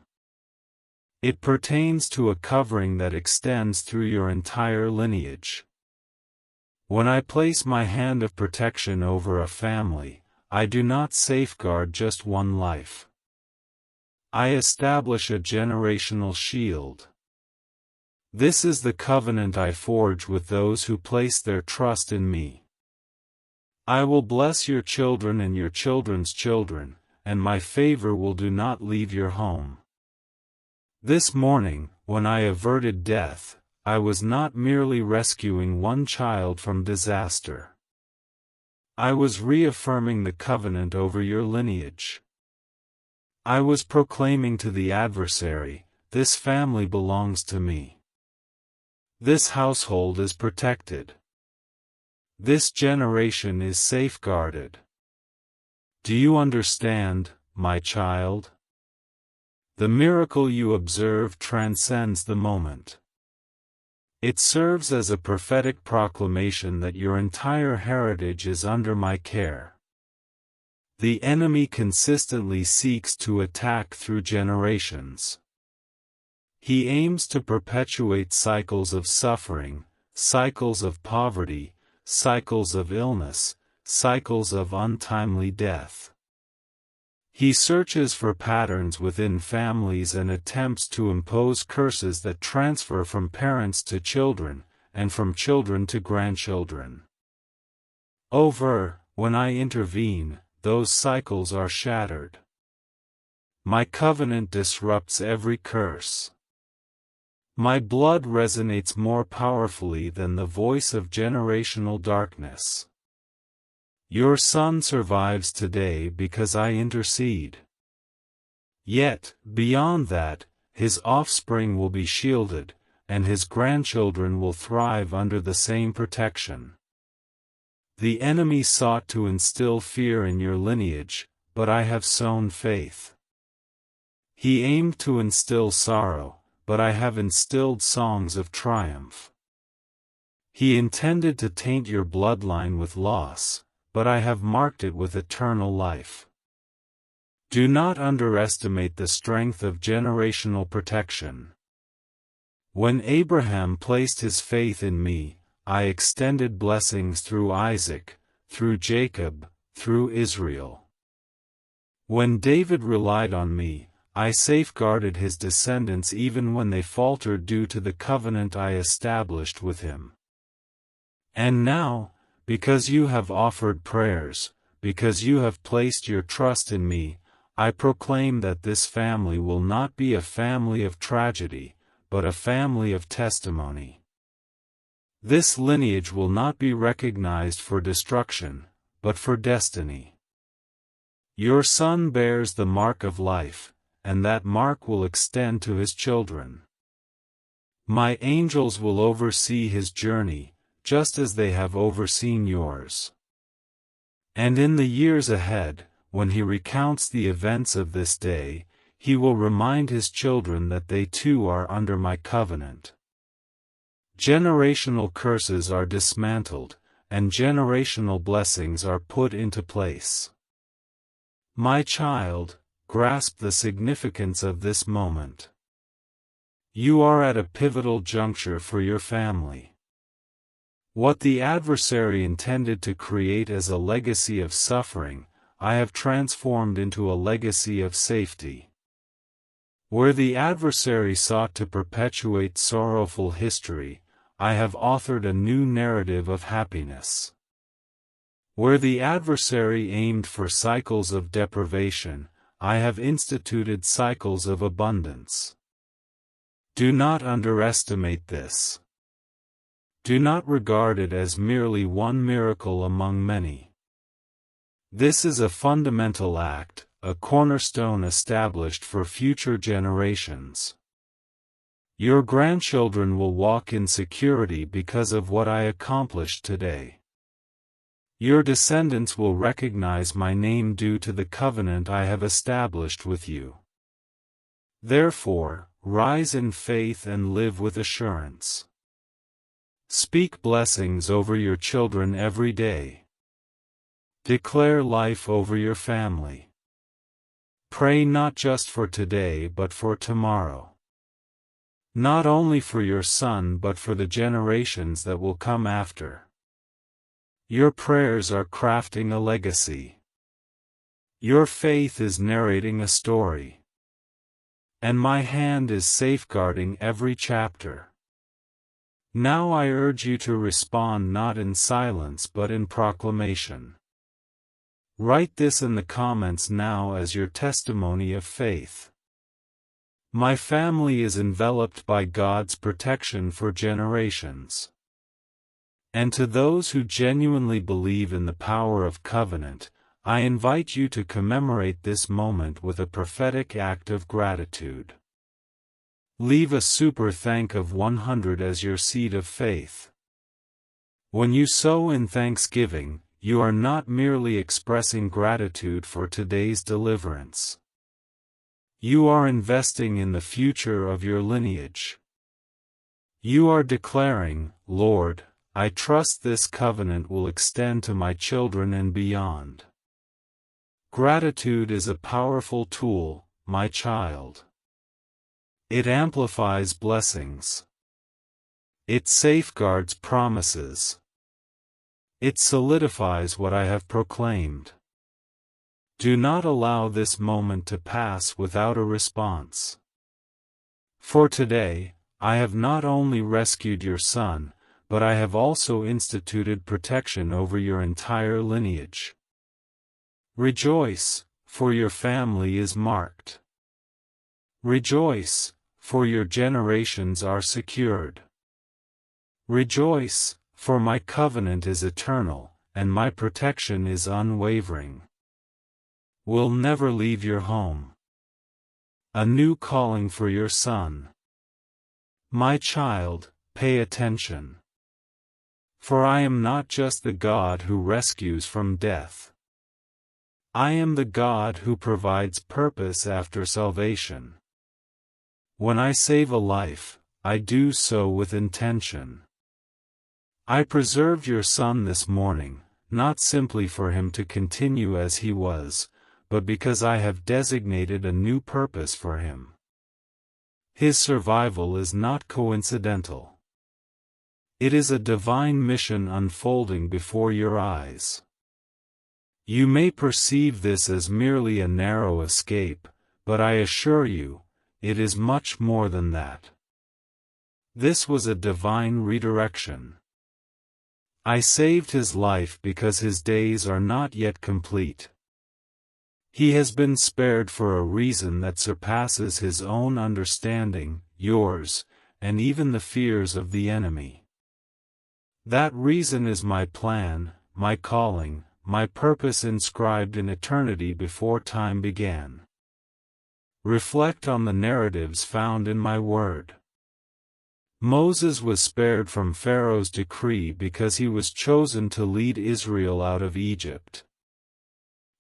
It pertains to a covering that extends through your entire lineage. When I place my hand of protection over a family, I do not safeguard just one life. I establish a generational shield. This is the covenant I forge with those who place their trust in me. I will bless your children and your children's children, and my favor will not leave your home. This morning, when I averted death, I was not merely rescuing one child from disaster. I was reaffirming the covenant over your lineage. I was proclaiming to the adversary, this family belongs to me. This household is protected. This generation is safeguarded. Do you understand, my child? The miracle you observe transcends the moment. It serves as a prophetic proclamation that your entire heritage is under my care. The enemy consistently seeks to attack through generations. He aims to perpetuate cycles of suffering, cycles of poverty, cycles of illness, cycles of untimely death. He searches for patterns within families and attempts to impose curses that transfer from parents to children, and from children to grandchildren. When I intervene, those cycles are shattered. My covenant disrupts every curse. My blood resonates more powerfully than the voice of generational darkness. Your son survives today because I intercede. Yet, beyond that, his offspring will be shielded, and his grandchildren will thrive under the same protection. The enemy sought to instill fear in your lineage, but I have sown faith. He aimed to instill sorrow, but I have instilled songs of triumph. He intended to taint your bloodline with loss, but I have marked it with eternal life. Do not underestimate the strength of generational protection. When Abraham placed his faith in me, I extended blessings through Isaac, through Jacob, through Israel. When David relied on me, I safeguarded his descendants even when they faltered due to the covenant I established with him. And now, because you have offered prayers, because you have placed your trust in me, I proclaim that this family will not be a family of tragedy, but a family of testimony. This lineage will not be recognized for destruction, but for destiny. Your son bears the mark of life, and that mark will extend to his children. My angels will oversee his journey, just as they have overseen yours. And in the years ahead, when he recounts the events of this day, he will remind his children that they too are under my covenant. Generational curses are dismantled, and generational blessings are put into place. My child, grasp the significance of this moment. You are at a pivotal juncture for your family. What the adversary intended to create as a legacy of suffering, I have transformed into a legacy of safety. Where the adversary sought to perpetuate sorrowful history, I have authored a new narrative of happiness. Where the adversary aimed for cycles of deprivation, I have instituted cycles of abundance. Do not underestimate this. Do not regard it as merely one miracle among many. This is a fundamental act, a cornerstone established for future generations. Your grandchildren will walk in security because of what I accomplished today. Your descendants will recognize my name due to the covenant I have established with you. Therefore, rise in faith and live with assurance. Speak blessings over your children every day. Declare life over your family. Pray not just for today but for tomorrow. Not only for your son but for the generations that will come after. Your prayers are crafting a legacy. Your faith is narrating a story. And my hand is safeguarding every chapter. Now I urge you to respond not in silence but in proclamation. Write this in the comments now as your testimony of faith. My family is enveloped by God's protection for generations. And to those who genuinely believe in the power of covenant, I invite you to commemorate this moment with a prophetic act of gratitude. Leave a super thank of 100 as your seed of faith. When you sow in thanksgiving, you are not merely expressing gratitude for today's deliverance. You are investing in the future of your lineage. You are declaring, Lord, I trust this covenant will extend to my children and beyond. Gratitude is a powerful tool, my child. It amplifies blessings. It safeguards promises. It solidifies what I have proclaimed. Do not allow this moment to pass without a response. For today, I have not only rescued your son, but I have also instituted protection over your entire lineage. Rejoice, for your family is marked. Rejoice, for your generations are secured. Rejoice, for my covenant is eternal, and my protection is unwavering. Will never leave your home. A new calling for your son. My child, pay attention. For I am not just the God who rescues from death. I am the God who provides purpose after salvation. When I save a life, I do so with intention. I preserved your son this morning, not simply for him to continue as he was, but because I have designated a new purpose for him. His survival is not coincidental. It is a divine mission unfolding before your eyes. You may perceive this as merely a narrow escape, but I assure you, it is much more than that. This was a divine redirection. I saved his life because his days are not yet complete. He has been spared for a reason that surpasses his own understanding, yours, and even the fears of the enemy. That reason is my plan, my calling, my purpose inscribed in eternity before time began. Reflect on the narratives found in my word. Moses was spared from Pharaoh's decree because he was chosen to lead Israel out of Egypt.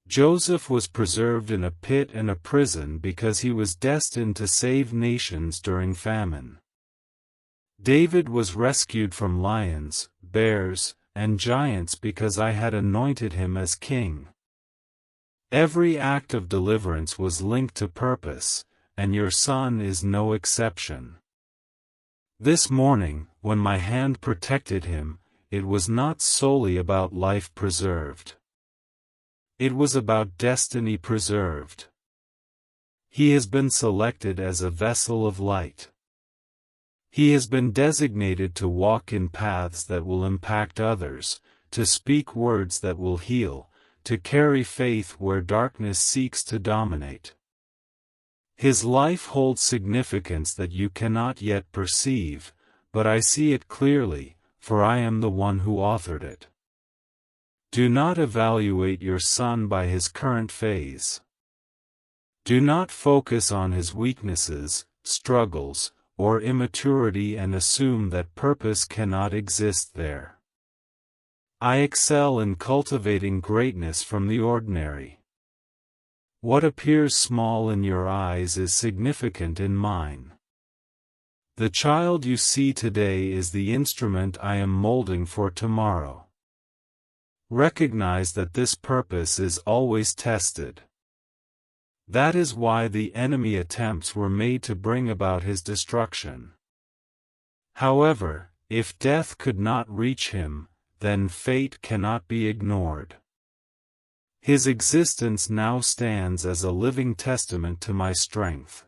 Joseph was preserved in a pit and a prison because he was destined to save nations during famine. David was rescued from lions, bears, and giants because I had anointed him as king. Every act of deliverance was linked to purpose, and your son is no exception. This morning, when my hand protected him, it was not solely about life preserved. It was about destiny preserved. He has been selected as a vessel of light. He has been designated to walk in paths that will impact others, to speak words that will heal, to carry faith where darkness seeks to dominate. His life holds significance that you cannot yet perceive, but I see it clearly, for I am the one who authored it. Do not evaluate your son by his current phase. Do not focus on his weaknesses, struggles, or immaturity and assume that purpose cannot exist there. I excel in cultivating greatness from the ordinary. What appears small in your eyes is significant in mine. The child you see today is the instrument I am molding for tomorrow. Recognize that this purpose is always tested. That is why the enemy attempts were made to bring about his destruction. However, if death could not reach him, then fate cannot be ignored. His existence now stands as a living testament to my strength.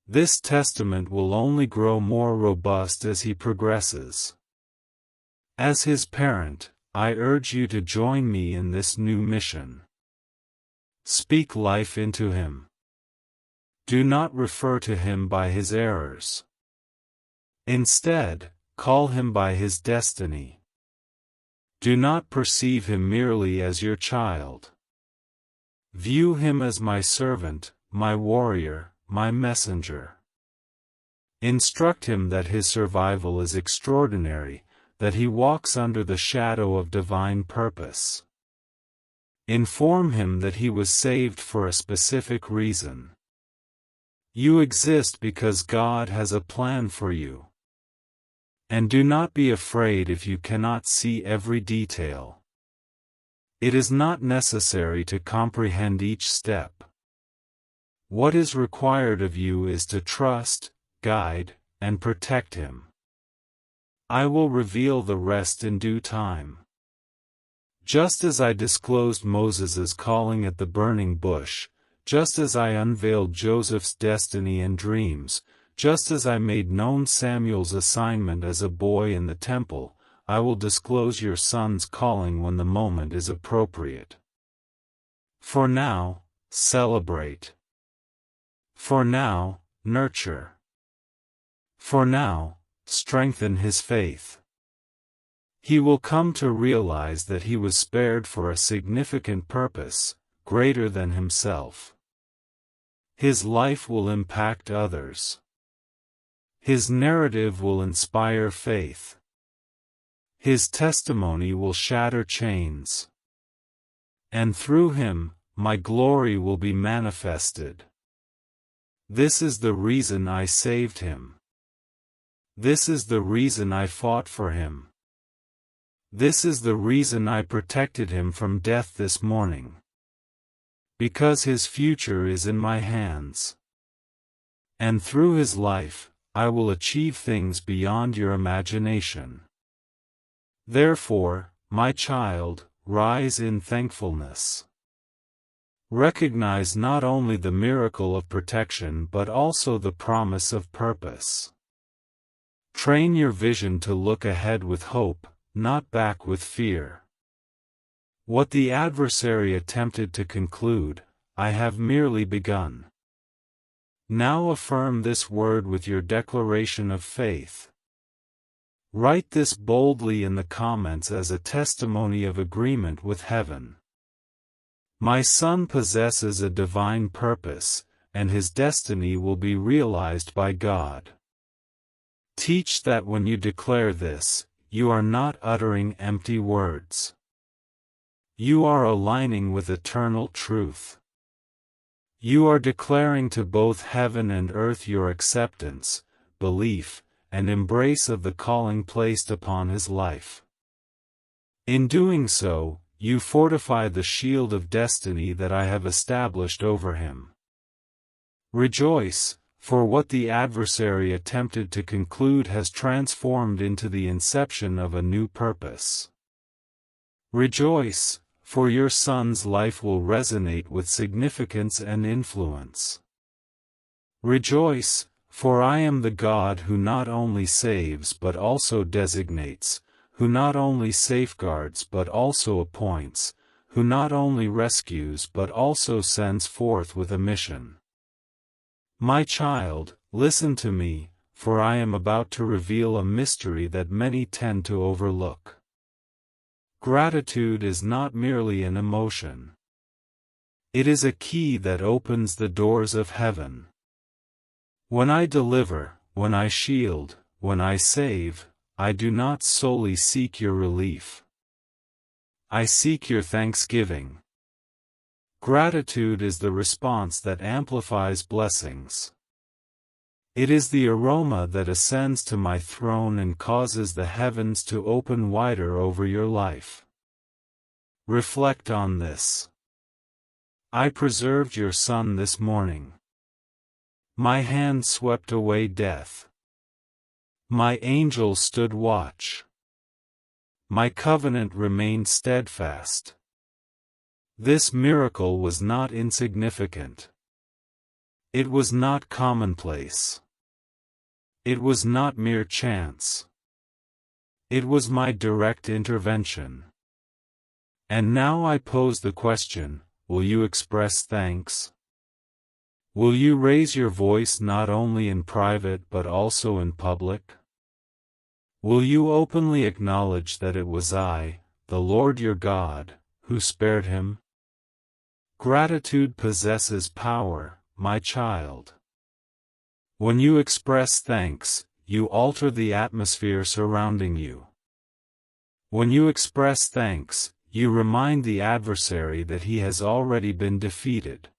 This testament will only grow more robust as he progresses. As his parent, I urge you to join me in this new mission. Speak life into him. Do not refer to him by his errors. Instead, call him by his destiny. Do not perceive him merely as your child. View him as my servant, my warrior, my messenger. Instruct him that his survival is extraordinary, that he walks under the shadow of divine purpose. Inform him that he was saved for a specific reason. You exist because God has a plan for you. And do not be afraid if you cannot see every detail. It is not necessary to comprehend each step. What is required of you is to trust, guide, and protect him. I will reveal the rest in due time. Just as I disclosed Moses' calling at the burning bush, just as I unveiled Joseph's destiny and dreams, just as I made known Samuel's assignment as a boy in the temple, I will disclose your son's calling when the moment is appropriate. For now, celebrate. For now, nurture. For now, strengthen his faith. He will come to realize that he was spared for a significant purpose, greater than himself. His life will impact others. His narrative will inspire faith. His testimony will shatter chains. And through him, my glory will be manifested. This is the reason I saved him. This is the reason I fought for him. This is the reason I protected him from death this morning. Because his future is in my hands. And through his life, I will achieve things beyond your imagination. Therefore, my child, rise in thankfulness. Recognize not only the miracle of protection but also the promise of purpose. Train your vision to look ahead with hope, not back with fear. What the adversary attempted to conclude, I have merely begun. Now affirm this word with your declaration of faith. Write this boldly in the comments as a testimony of agreement with heaven. My son possesses a divine purpose, and his destiny will be realized by God. Teach that when you declare this, you are not uttering empty words. You are aligning with eternal truth. You are declaring to both heaven and earth your acceptance, belief, and embrace of the calling placed upon his life. In doing so, you fortify the shield of destiny that I have established over him. Rejoice, for what the adversary attempted to conclude has transformed into the inception of a new purpose. Rejoice, for your son's life will resonate with significance and influence. Rejoice, for I am the God who not only saves but also designates, who not only safeguards but also appoints, who not only rescues but also sends forth with a mission. My child, listen to me, for I am about to reveal a mystery that many tend to overlook. Gratitude is not merely an emotion. It is a key that opens the doors of heaven. When I deliver, when I shield, when I save, I do not solely seek your relief. I seek your thanksgiving. Gratitude is the response that amplifies blessings. It is the aroma that ascends to my throne and causes the heavens to open wider over your life. Reflect on this. I preserved your son this morning. My hand swept away death. My angel stood watch. My covenant remained steadfast. This miracle was not insignificant. It was not commonplace. It was not mere chance. It was my direct intervention. And now I pose the question, will you express thanks? Will you raise your voice not only in private but also in public? Will you openly acknowledge that it was I, the Lord your God, who spared him? Gratitude possesses power, my child. When you express thanks, you alter the atmosphere surrounding you. When you express thanks, you remind the adversary that he has already been defeated.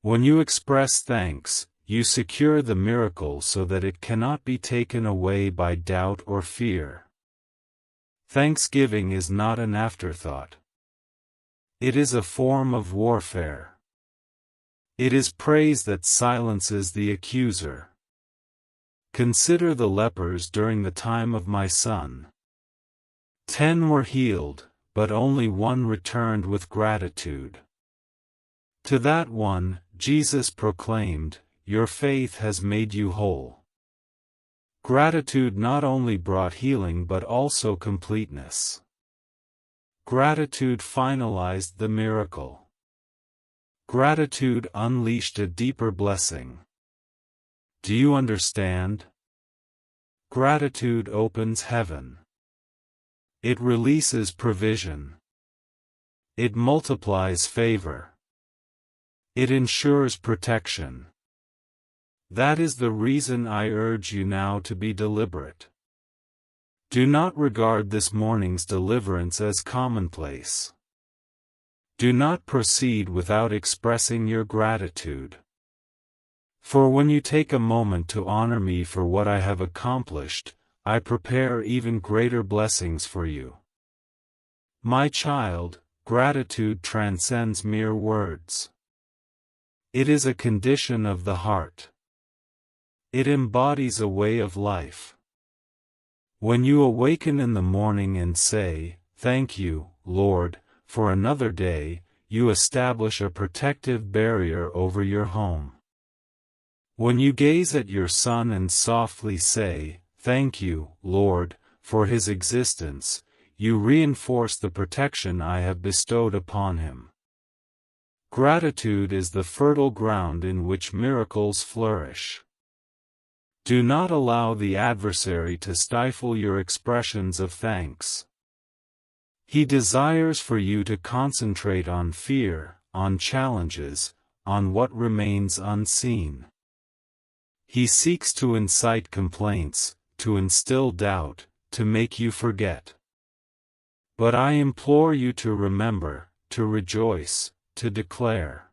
When you express thanks, you secure the miracle so that it cannot be taken away by doubt or fear. Thanksgiving is not an afterthought. It is a form of warfare. It is praise that silences the accuser. Consider the lepers during the time of my son. 10 were healed, but only one returned with gratitude. To that one, Jesus proclaimed, "Your faith has made you whole." Gratitude not only brought healing but also completeness. Gratitude finalized the miracle. Gratitude unleashed a deeper blessing. Do you understand? Gratitude opens heaven. It releases provision. It multiplies favor. It ensures protection. That is the reason I urge you now to be deliberate. Do not regard this morning's deliverance as commonplace. Do not proceed without expressing your gratitude. For when you take a moment to honor me for what I have accomplished, I prepare even greater blessings for you. My child, gratitude transcends mere words. It is a condition of the heart. It embodies a way of life. When you awaken in the morning and say, "Thank you, Lord, for another day," you establish a protective barrier over your home. When you gaze at your son and softly say, "Thank you, Lord, for his existence," you reinforce the protection I have bestowed upon him. Gratitude is the fertile ground in which miracles flourish. Do not allow the adversary to stifle your expressions of thanks. He desires for you to concentrate on fear, on challenges, on what remains unseen. He seeks to incite complaints, to instill doubt, to make you forget. But I implore you to remember, to rejoice, to declare.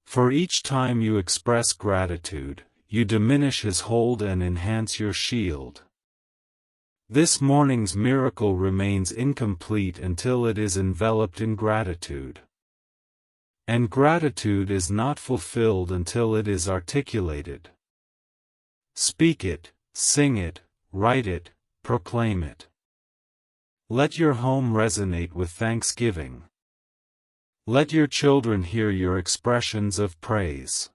For each time you express gratitude, you diminish his hold and enhance your shield. This morning's miracle remains incomplete until it is enveloped in gratitude. And gratitude is not fulfilled until it is articulated. Speak it, sing it, write it, proclaim it. Let your home resonate with thanksgiving. Let your children hear your expressions of praise.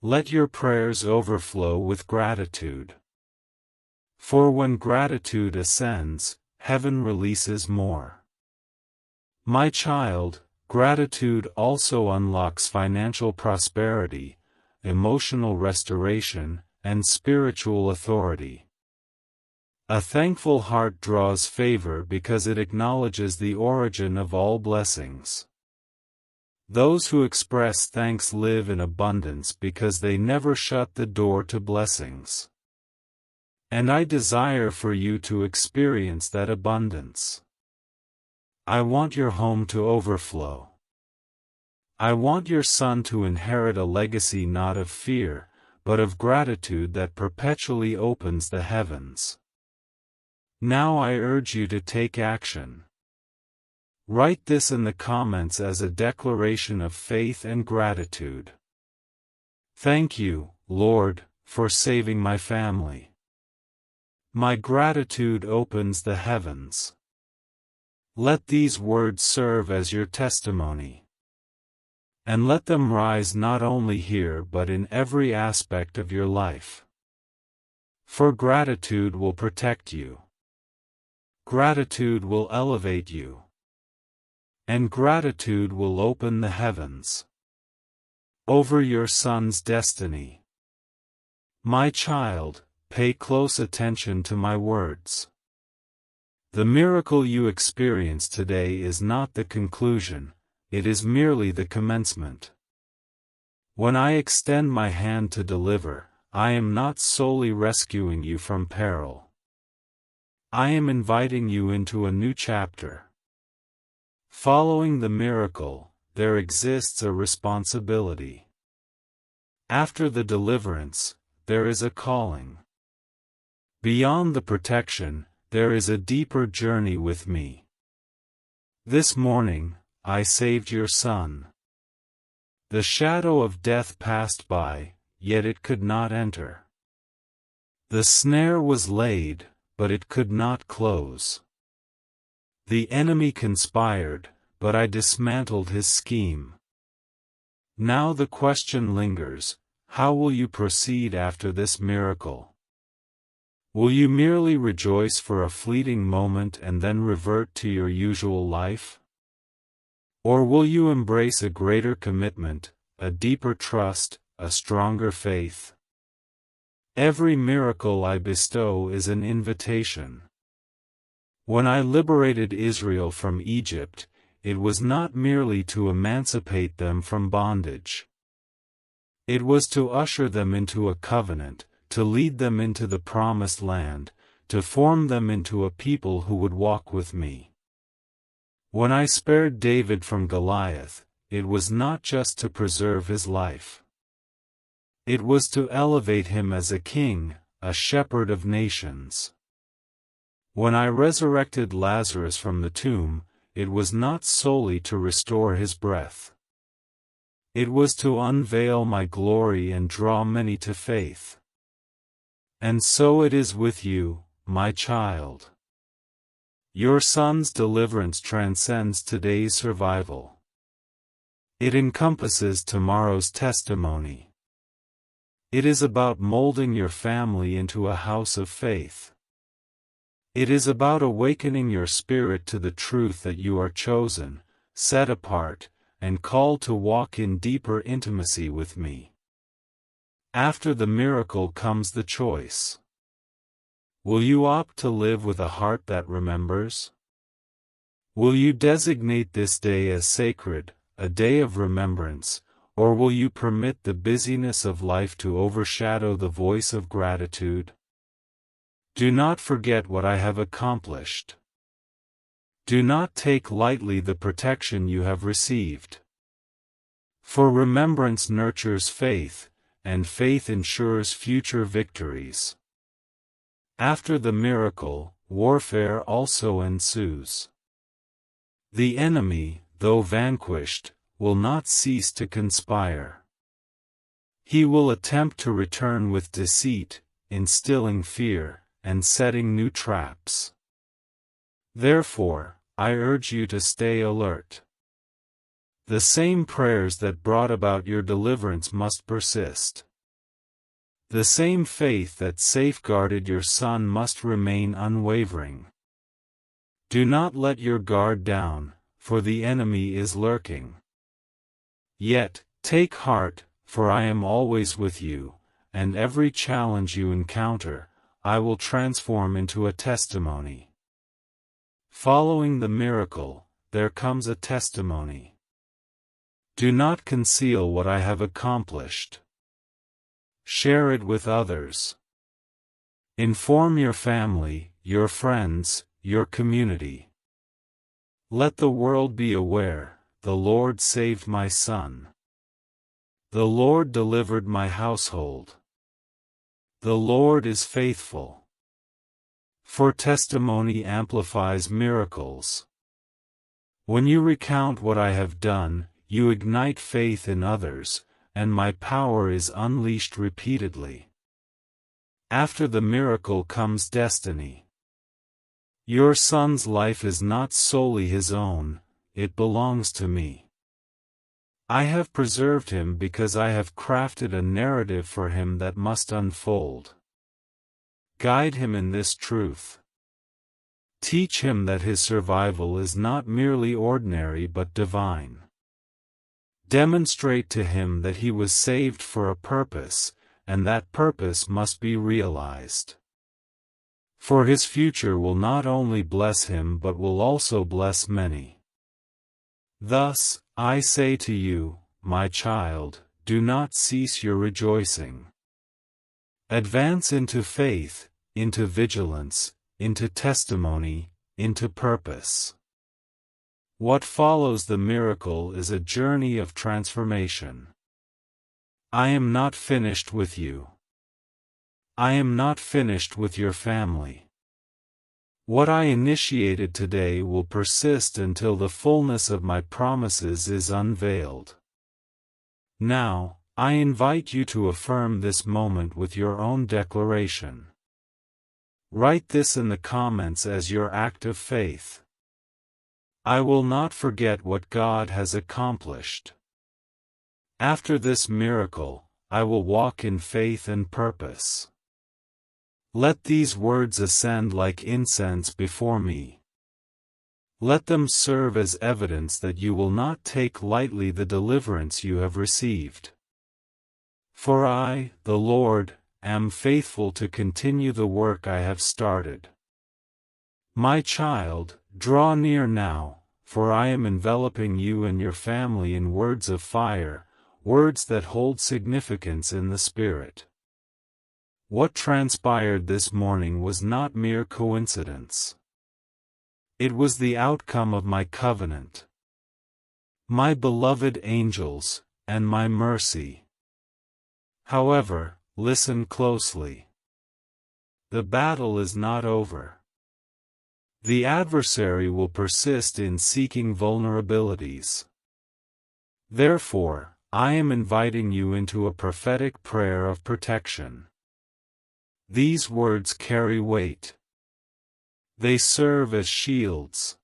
Let your prayers overflow with gratitude. For when gratitude ascends, heaven releases more. My child, gratitude also unlocks financial prosperity, emotional restoration, and spiritual authority. A thankful heart draws favor because it acknowledges the origin of all blessings. Those who express thanks live in abundance because they never shut the door to blessings. And I desire for you to experience that abundance. I want your home to overflow. I want your son to inherit a legacy not of fear, but of gratitude that perpetually opens the heavens. Now I urge you to take action. Write this in the comments as a declaration of faith and gratitude. Thank you, Lord, for saving my family. My gratitude opens the heavens. Let these words serve as your testimony. And let them rise not only here but in every aspect of your life. For gratitude will protect you. Gratitude will elevate you. And gratitude will open the heavens over your son's destiny. My child, pay close attention to my words. The miracle you experience today is not the conclusion, it is merely the commencement. When I extend my hand to deliver, I am not solely rescuing you from peril. I am inviting you into a new chapter. Following the miracle, there exists a responsibility. After the deliverance, there is a calling. Beyond the protection, there is a deeper journey with me. This morning, I saved your son. The shadow of death passed by, yet it could not enter. The snare was laid, but it could not close. The enemy conspired, but I dismantled his scheme. Now the question lingers, how will you proceed after this miracle? Will you merely rejoice for a fleeting moment and then revert to your usual life? Or will you embrace a greater commitment, a deeper trust, a stronger faith? Every miracle I bestow is an invitation. When I liberated Israel from Egypt, it was not merely to emancipate them from bondage. It was to usher them into a covenant, to lead them into the promised land, to form them into a people who would walk with me. When I spared David from Goliath, it was not just to preserve his life. It was to elevate him as a king, a shepherd of nations. When I resurrected Lazarus from the tomb, it was not solely to restore his breath. It was to unveil my glory and draw many to faith. And so it is with you, my child. Your son's deliverance transcends today's survival. It encompasses tomorrow's testimony. It is about molding your family into a house of faith. It is about awakening your spirit to the truth that you are chosen, set apart, and called to walk in deeper intimacy with me. After the miracle comes the choice. Will you opt to live with a heart that remembers? Will you designate this day as sacred, a day of remembrance, or will you permit the busyness of life to overshadow the voice of gratitude? Do not forget what I have accomplished. Do not take lightly the protection you have received. For remembrance nurtures faith, and faith ensures future victories. After the miracle, warfare also ensues. The enemy, though vanquished, will not cease to conspire. He will attempt to return with deceit, instilling fear, and setting new traps. Therefore, I urge you to stay alert. The same prayers that brought about your deliverance must persist. The same faith that safeguarded your son must remain unwavering. Do not let your guard down, for the enemy is lurking. Yet, take heart, for I am always with you, and every challenge you encounter, I will transform into a testimony. Following the miracle, there comes a testimony. Do not conceal what I have accomplished. Share it with others. Inform your family, your friends, your community. Let the world be aware, the Lord saved my son. The Lord delivered my household. The Lord is faithful. For testimony amplifies miracles. When you recount what I have done, you ignite faith in others, and my power is unleashed repeatedly. After the miracle comes destiny. Your son's life is not solely his own, it belongs to me. I have preserved him because I have crafted a narrative for him that must unfold. Guide him in this truth. Teach him that his survival is not merely ordinary but divine. Demonstrate to him that he was saved for a purpose, and that purpose must be realized. For his future will not only bless him but will also bless many. Thus, I say to you, my child, do not cease your rejoicing. Advance into faith, into vigilance, into testimony, into purpose. What follows the miracle is a journey of transformation. I am not finished with you. I am not finished with your family. What I initiated today will persist until the fullness of my promises is unveiled. Now, I invite you to affirm this moment with your own declaration. Write this in the comments as your act of faith. I will not forget what God has accomplished. After this miracle, I will walk in faith and purpose. Let these words ascend like incense before me. Let them serve as evidence that you will not take lightly the deliverance you have received. For I, the Lord, am faithful to continue the work I have started. My child, draw near now, for I am enveloping you and your family in words of fire, words that hold significance in the Spirit. What transpired this morning was not mere coincidence. It was the outcome of my covenant. My beloved angels, and my mercy. However, listen closely. The battle is not over. The adversary will persist in seeking vulnerabilities. Therefore, I am inviting you into a prophetic prayer of protection. These words carry weight. They serve as shields.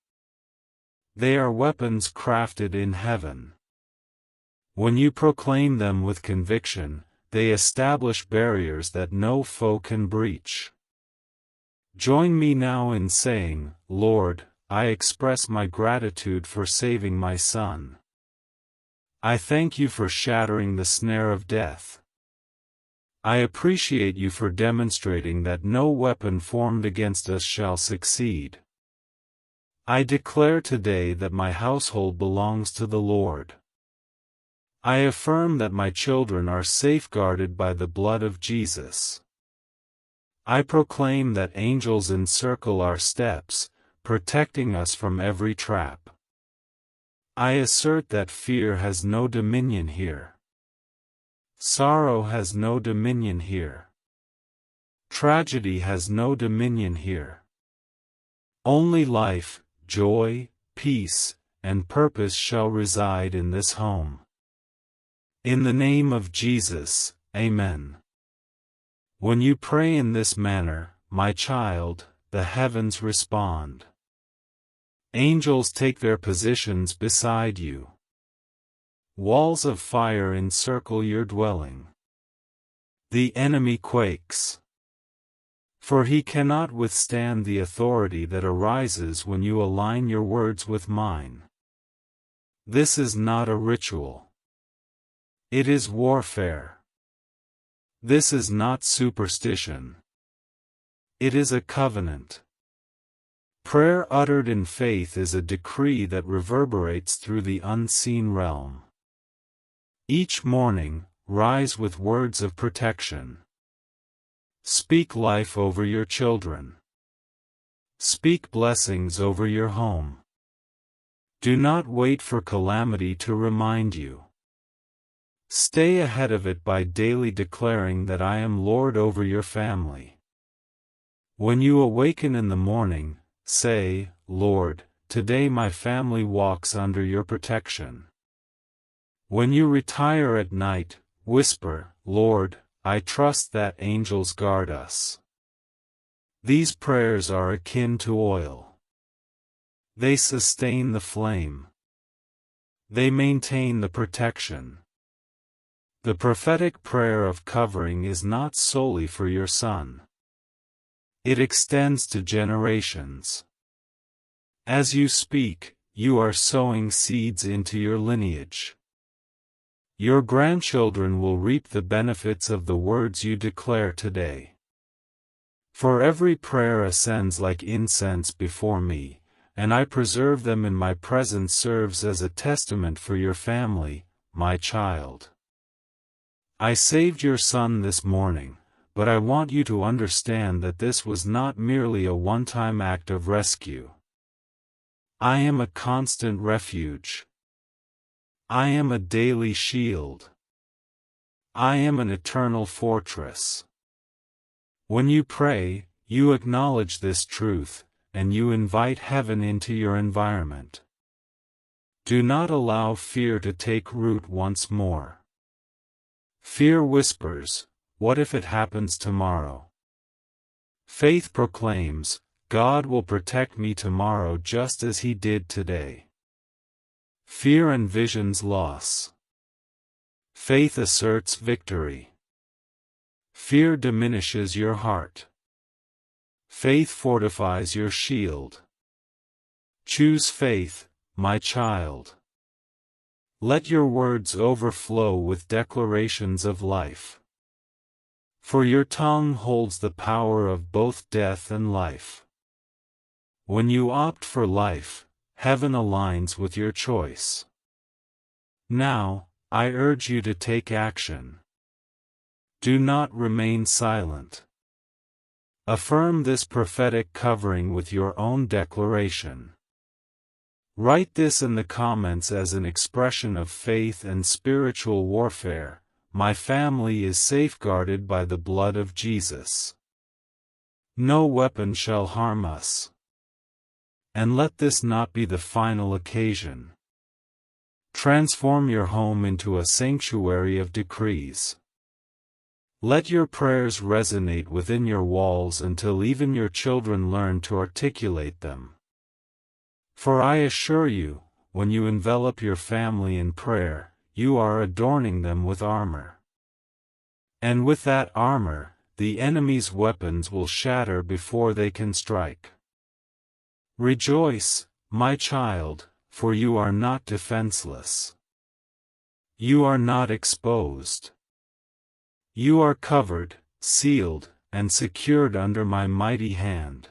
They are weapons crafted in heaven. When you proclaim them with conviction, they establish barriers that no foe can breach. Join me now in saying, Lord, I express my gratitude for saving my son. I thank you for shattering the snare of death. I appreciate you for demonstrating that no weapon formed against us shall succeed. I declare today that my household belongs to the Lord. I affirm that my children are safeguarded by the blood of Jesus. I proclaim that angels encircle our steps, protecting us from every trap. I assert that fear has no dominion here. Sorrow has no dominion here. Tragedy has no dominion here. Only life, joy, peace, and purpose shall reside in this home. In the name of Jesus, Amen. When you pray in this manner, my child, the heavens respond. Angels take their positions beside you. Walls of fire encircle your dwelling. The enemy quakes. For he cannot withstand the authority that arises when you align your words with mine. This is not a ritual. It is warfare. This is not superstition. It is a covenant. Prayer uttered in faith is a decree that reverberates through the unseen realm. Each morning, rise with words of protection. Speak life over your children. Speak blessings over your home. Do not wait for calamity to remind you. Stay ahead of it by daily declaring that I am Lord over your family. When you awaken in the morning, say, Lord, today my family walks under your protection. When you retire at night, whisper, Lord, I trust that angels guard us. These prayers are akin to oil. They sustain the flame. They maintain the protection. The prophetic prayer of covering is not solely for your son. It extends to generations. As you speak, you are sowing seeds into your lineage. Your grandchildren will reap the benefits of the words you declare today. For every prayer ascends like incense before me, and I preserve them in my presence serves as a testament for your family, my child. I saved your son this morning, but I want you to understand that this was not merely a one-time act of rescue. I am a constant refuge. I am a daily shield. I am an eternal fortress. When you pray, you acknowledge this truth, and you invite heaven into your environment. Do not allow fear to take root once more. Fear whispers, what if it happens tomorrow? Faith proclaims, God will protect me tomorrow just as He did today. Fear envisions loss. Faith asserts victory. Fear diminishes your heart. Faith fortifies your shield. Choose faith, my child. Let your words overflow with declarations of life. For your tongue holds the power of both death and life. When you opt for life, heaven aligns with your choice. Now, I urge you to take action. Do not remain silent. Affirm this prophetic covering with your own declaration. Write this in the comments as an expression of faith and spiritual warfare. My family is safeguarded by the blood of Jesus. No weapon shall harm us. And let this not be the final occasion. Transform your home into a sanctuary of decrees. Let your prayers resonate within your walls until even your children learn to articulate them. For I assure you, when you envelop your family in prayer, you are adorning them with armor. And with that armor, the enemy's weapons will shatter before they can strike. Rejoice, my child, for you are not defenseless. You are not exposed. You are covered, sealed, and secured under my mighty hand.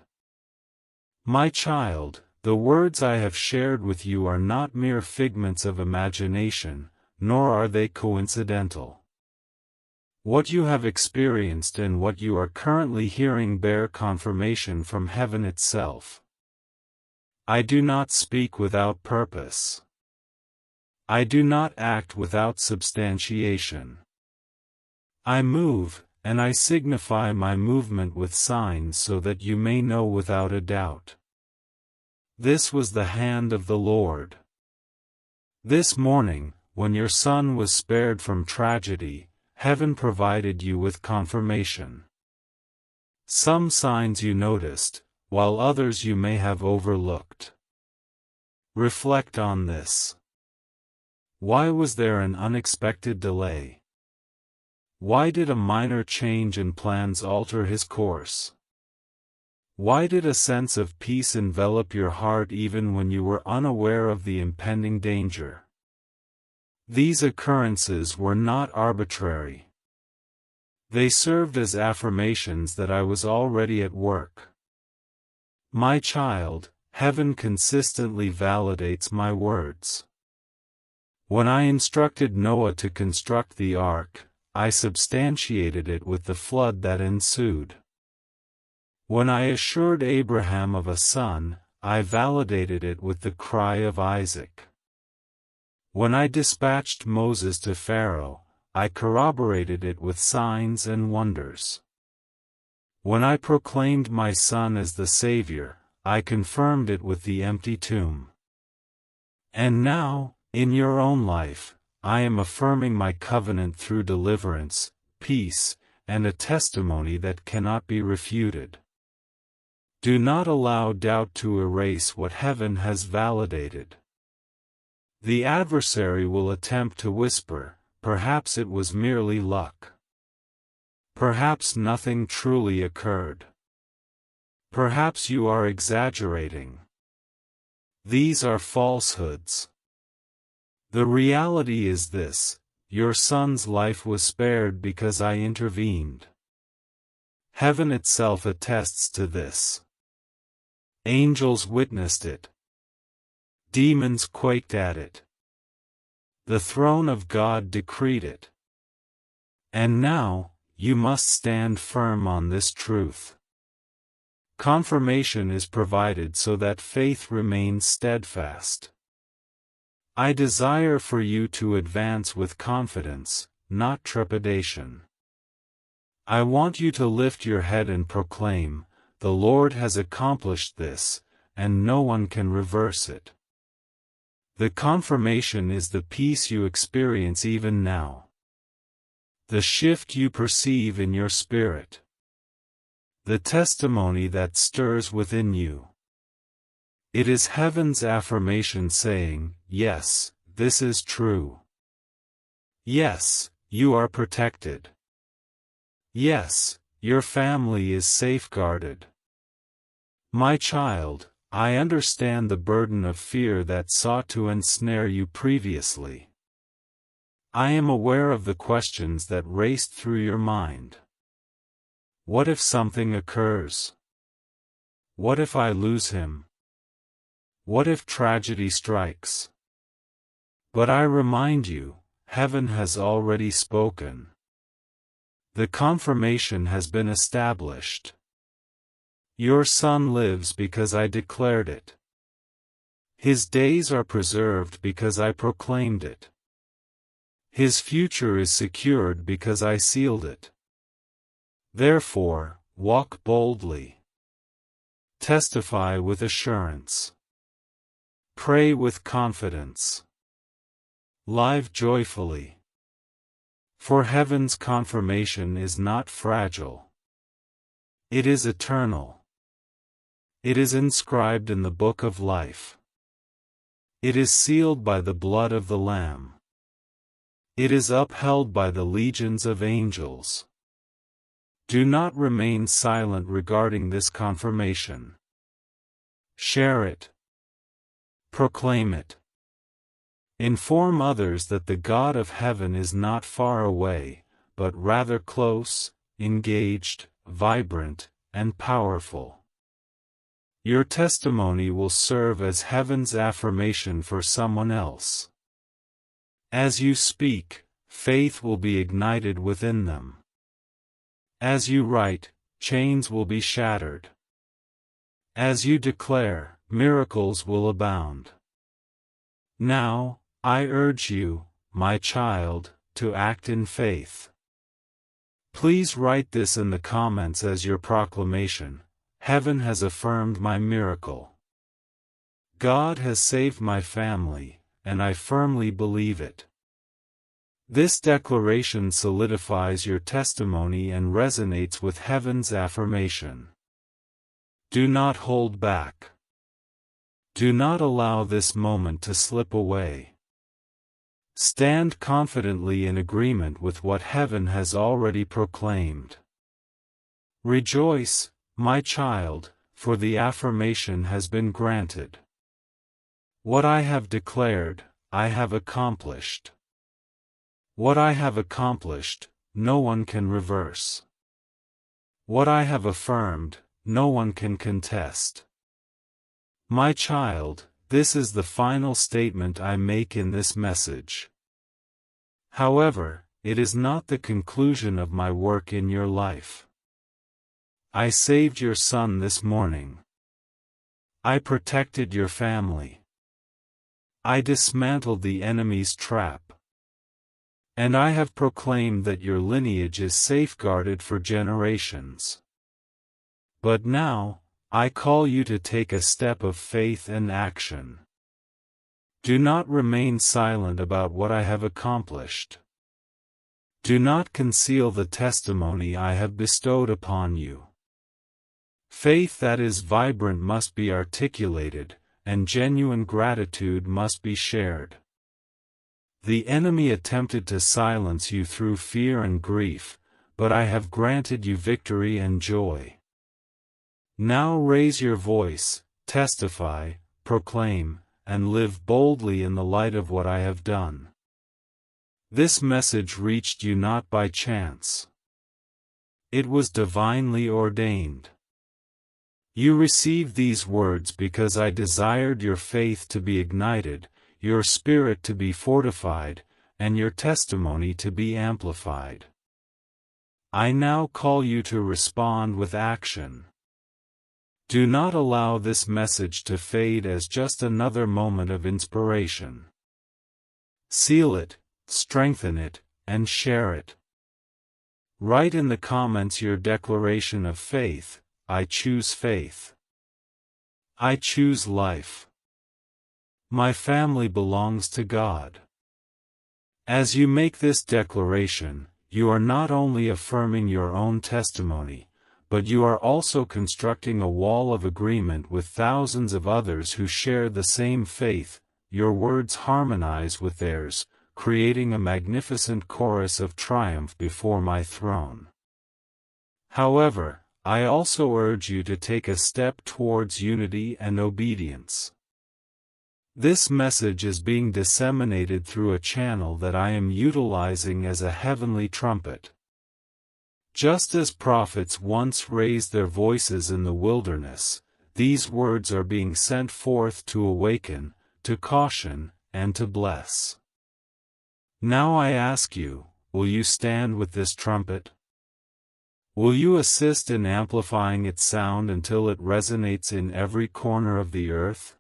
My child, the words I have shared with you are not mere figments of imagination, nor are they coincidental. What you have experienced and what you are currently hearing bear confirmation from heaven itself. I do not speak without purpose. I do not act without substantiation. I move, and I signify my movement with signs so that you may know without a doubt. This was the hand of the Lord. This morning, when your son was spared from tragedy, heaven provided you with confirmation. Some signs you noticed, while others you may have overlooked. Reflect on this. Why was there an unexpected delay? Why did a minor change in plans alter his course? Why did a sense of peace envelop your heart even when you were unaware of the impending danger? These occurrences were not arbitrary. They served as affirmations that I was already at work. My child, heaven consistently validates my words. When I instructed Noah to construct the ark, I substantiated it with the flood that ensued. When I assured Abraham of a son, I validated it with the cry of Isaac. When I dispatched Moses to Pharaoh, I corroborated it with signs and wonders. When I proclaimed my son as the Savior, I confirmed it with the empty tomb. And now, in your own life, I am affirming my covenant through deliverance, peace, and a testimony that cannot be refuted. Do not allow doubt to erase what heaven has validated. The adversary will attempt to whisper, perhaps it was merely luck. Perhaps nothing truly occurred. Perhaps you are exaggerating. These are falsehoods. The reality is this: your son's life was spared because I intervened. Heaven itself attests to this. Angels witnessed it. Demons quaked at it. The throne of God decreed it. And now, you must stand firm on this truth. Confirmation is provided so that faith remains steadfast. I desire for you to advance with confidence, not trepidation. I want you to lift your head and proclaim, "The Lord has accomplished this, and no one can reverse it." The confirmation is the peace you experience even now. The shift you perceive in your spirit. The testimony that stirs within you. It is heaven's affirmation saying, yes, this is true. Yes, you are protected. Yes, your family is safeguarded. My child, I understand the burden of fear that sought to ensnare you previously. I am aware of the questions that raced through your mind. What if something occurs? What if I lose him? What if tragedy strikes? But I remind you, heaven has already spoken. The confirmation has been established. Your son lives because I declared it. His days are preserved because I proclaimed it. His future is secured because I sealed it. Therefore, walk boldly. Testify with assurance. Pray with confidence. Live joyfully. For heaven's confirmation is not fragile. It is eternal. It is inscribed in the book of life. It is sealed by the blood of the Lamb. It is upheld by the legions of angels. Do not remain silent regarding this confirmation. Share it. Proclaim it. Inform others that the God of heaven is not far away, but rather close, engaged, vibrant, and powerful. Your testimony will serve as heaven's affirmation for someone else. As you speak, faith will be ignited within them. As you write, chains will be shattered. As you declare, miracles will abound. Now, I urge you, my child, to act in faith. Please write this in the comments as your proclamation. Heaven has affirmed my miracle. God has saved my family, and I firmly believe it. This declaration solidifies your testimony and resonates with heaven's affirmation. Do not hold back. Do not allow this moment to slip away. Stand confidently in agreement with what heaven has already proclaimed. Rejoice, my child, for the affirmation has been granted. What I have declared, I have accomplished. What I have accomplished, no one can reverse. What I have affirmed, no one can contest. My child, this is the final statement I make in this message. However, it is not the conclusion of my work in your life. I saved your son this morning. I protected your family. I dismantled the enemy's trap. And I have proclaimed that your lineage is safeguarded for generations. But now, I call you to take a step of faith and action. Do not remain silent about what I have accomplished. Do not conceal the testimony I have bestowed upon you. Faith that is vibrant must be articulated, and genuine gratitude must be shared. The enemy attempted to silence you through fear and grief, but I have granted you victory and joy. Now raise your voice, testify, proclaim, and live boldly in the light of what I have done. This message reached you not by chance. It was divinely ordained. You received these words because I desired your faith to be ignited, your spirit to be fortified, and your testimony to be amplified. I now call you to respond with action. Do not allow this message to fade as just another moment of inspiration. Seal it, strengthen it, and share it. Write in the comments your declaration of faith. I choose faith. I choose life. My family belongs to God. As you make this declaration, you are not only affirming your own testimony, but you are also constructing a wall of agreement with thousands of others who share the same faith. Your words harmonize with theirs, creating a magnificent chorus of triumph before my throne. However, I also urge you to take a step towards unity and obedience. This message is being disseminated through a channel that I am utilizing as a heavenly trumpet. Just as prophets once raised their voices in the wilderness, these words are being sent forth to awaken, to caution, and to bless. Now I ask you, will you stand with this trumpet? Will you assist in amplifying its sound until it resonates in every corner of the earth?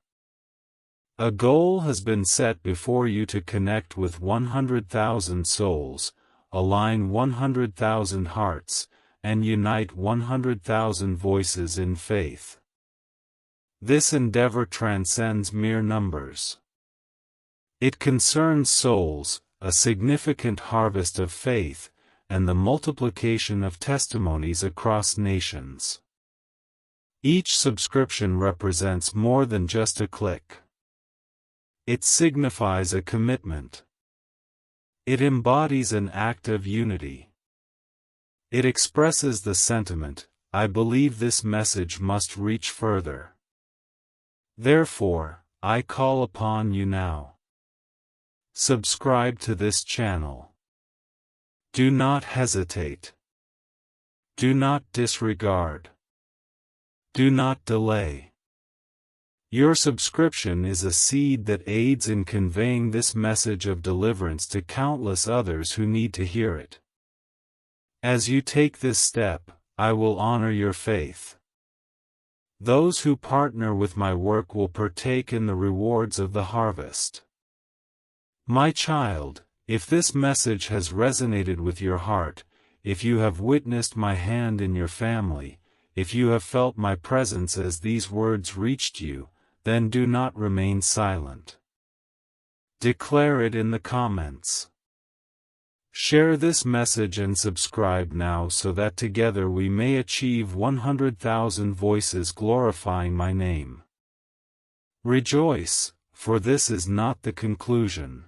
A goal has been set before you to connect with 100,000 souls, align 100,000 hearts, and unite 100,000 voices in faith. This endeavor transcends mere numbers. It concerns souls, a significant harvest of faith, and the multiplication of testimonies across nations. Each subscription represents more than just a click. It signifies a commitment. It embodies an act of unity. It expresses the sentiment, I believe this message must reach further. Therefore, I call upon you now. Subscribe to this channel. Do not hesitate. Do not disregard. Do not delay. Your subscription is a seed that aids in conveying this message of deliverance to countless others who need to hear it. As you take this step, I will honor your faith. Those who partner with my work will partake in the rewards of the harvest. My child, if this message has resonated with your heart, if you have witnessed my hand in your family, if you have felt my presence as these words reached you, then do not remain silent. Declare it in the comments. Share this message and subscribe now so that together we may achieve 100,000 voices glorifying my name. Rejoice, for this is not the conclusion.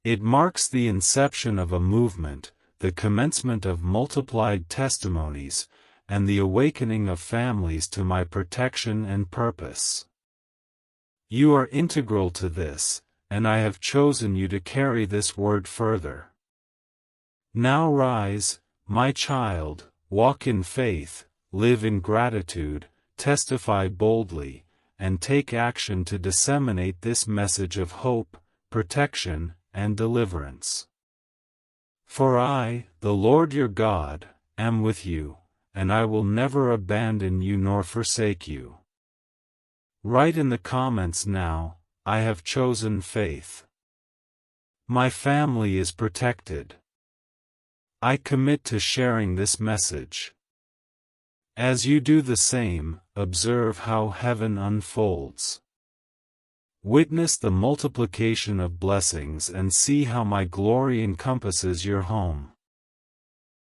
It marks the inception of a movement, the commencement of multiplied testimonies, and the awakening of families to my protection and purpose. You are integral to this, and I have chosen you to carry this word further. Now rise, my child, walk in faith, live in gratitude, testify boldly, and take action to disseminate this message of hope, protection, and deliverance. For I, the Lord your God, am with you, and I will never abandon you nor forsake you. Write in the comments now, I have chosen faith. My family is protected. I commit to sharing this message. As you do the same, observe how heaven unfolds. Witness the multiplication of blessings and see how my glory encompasses your home.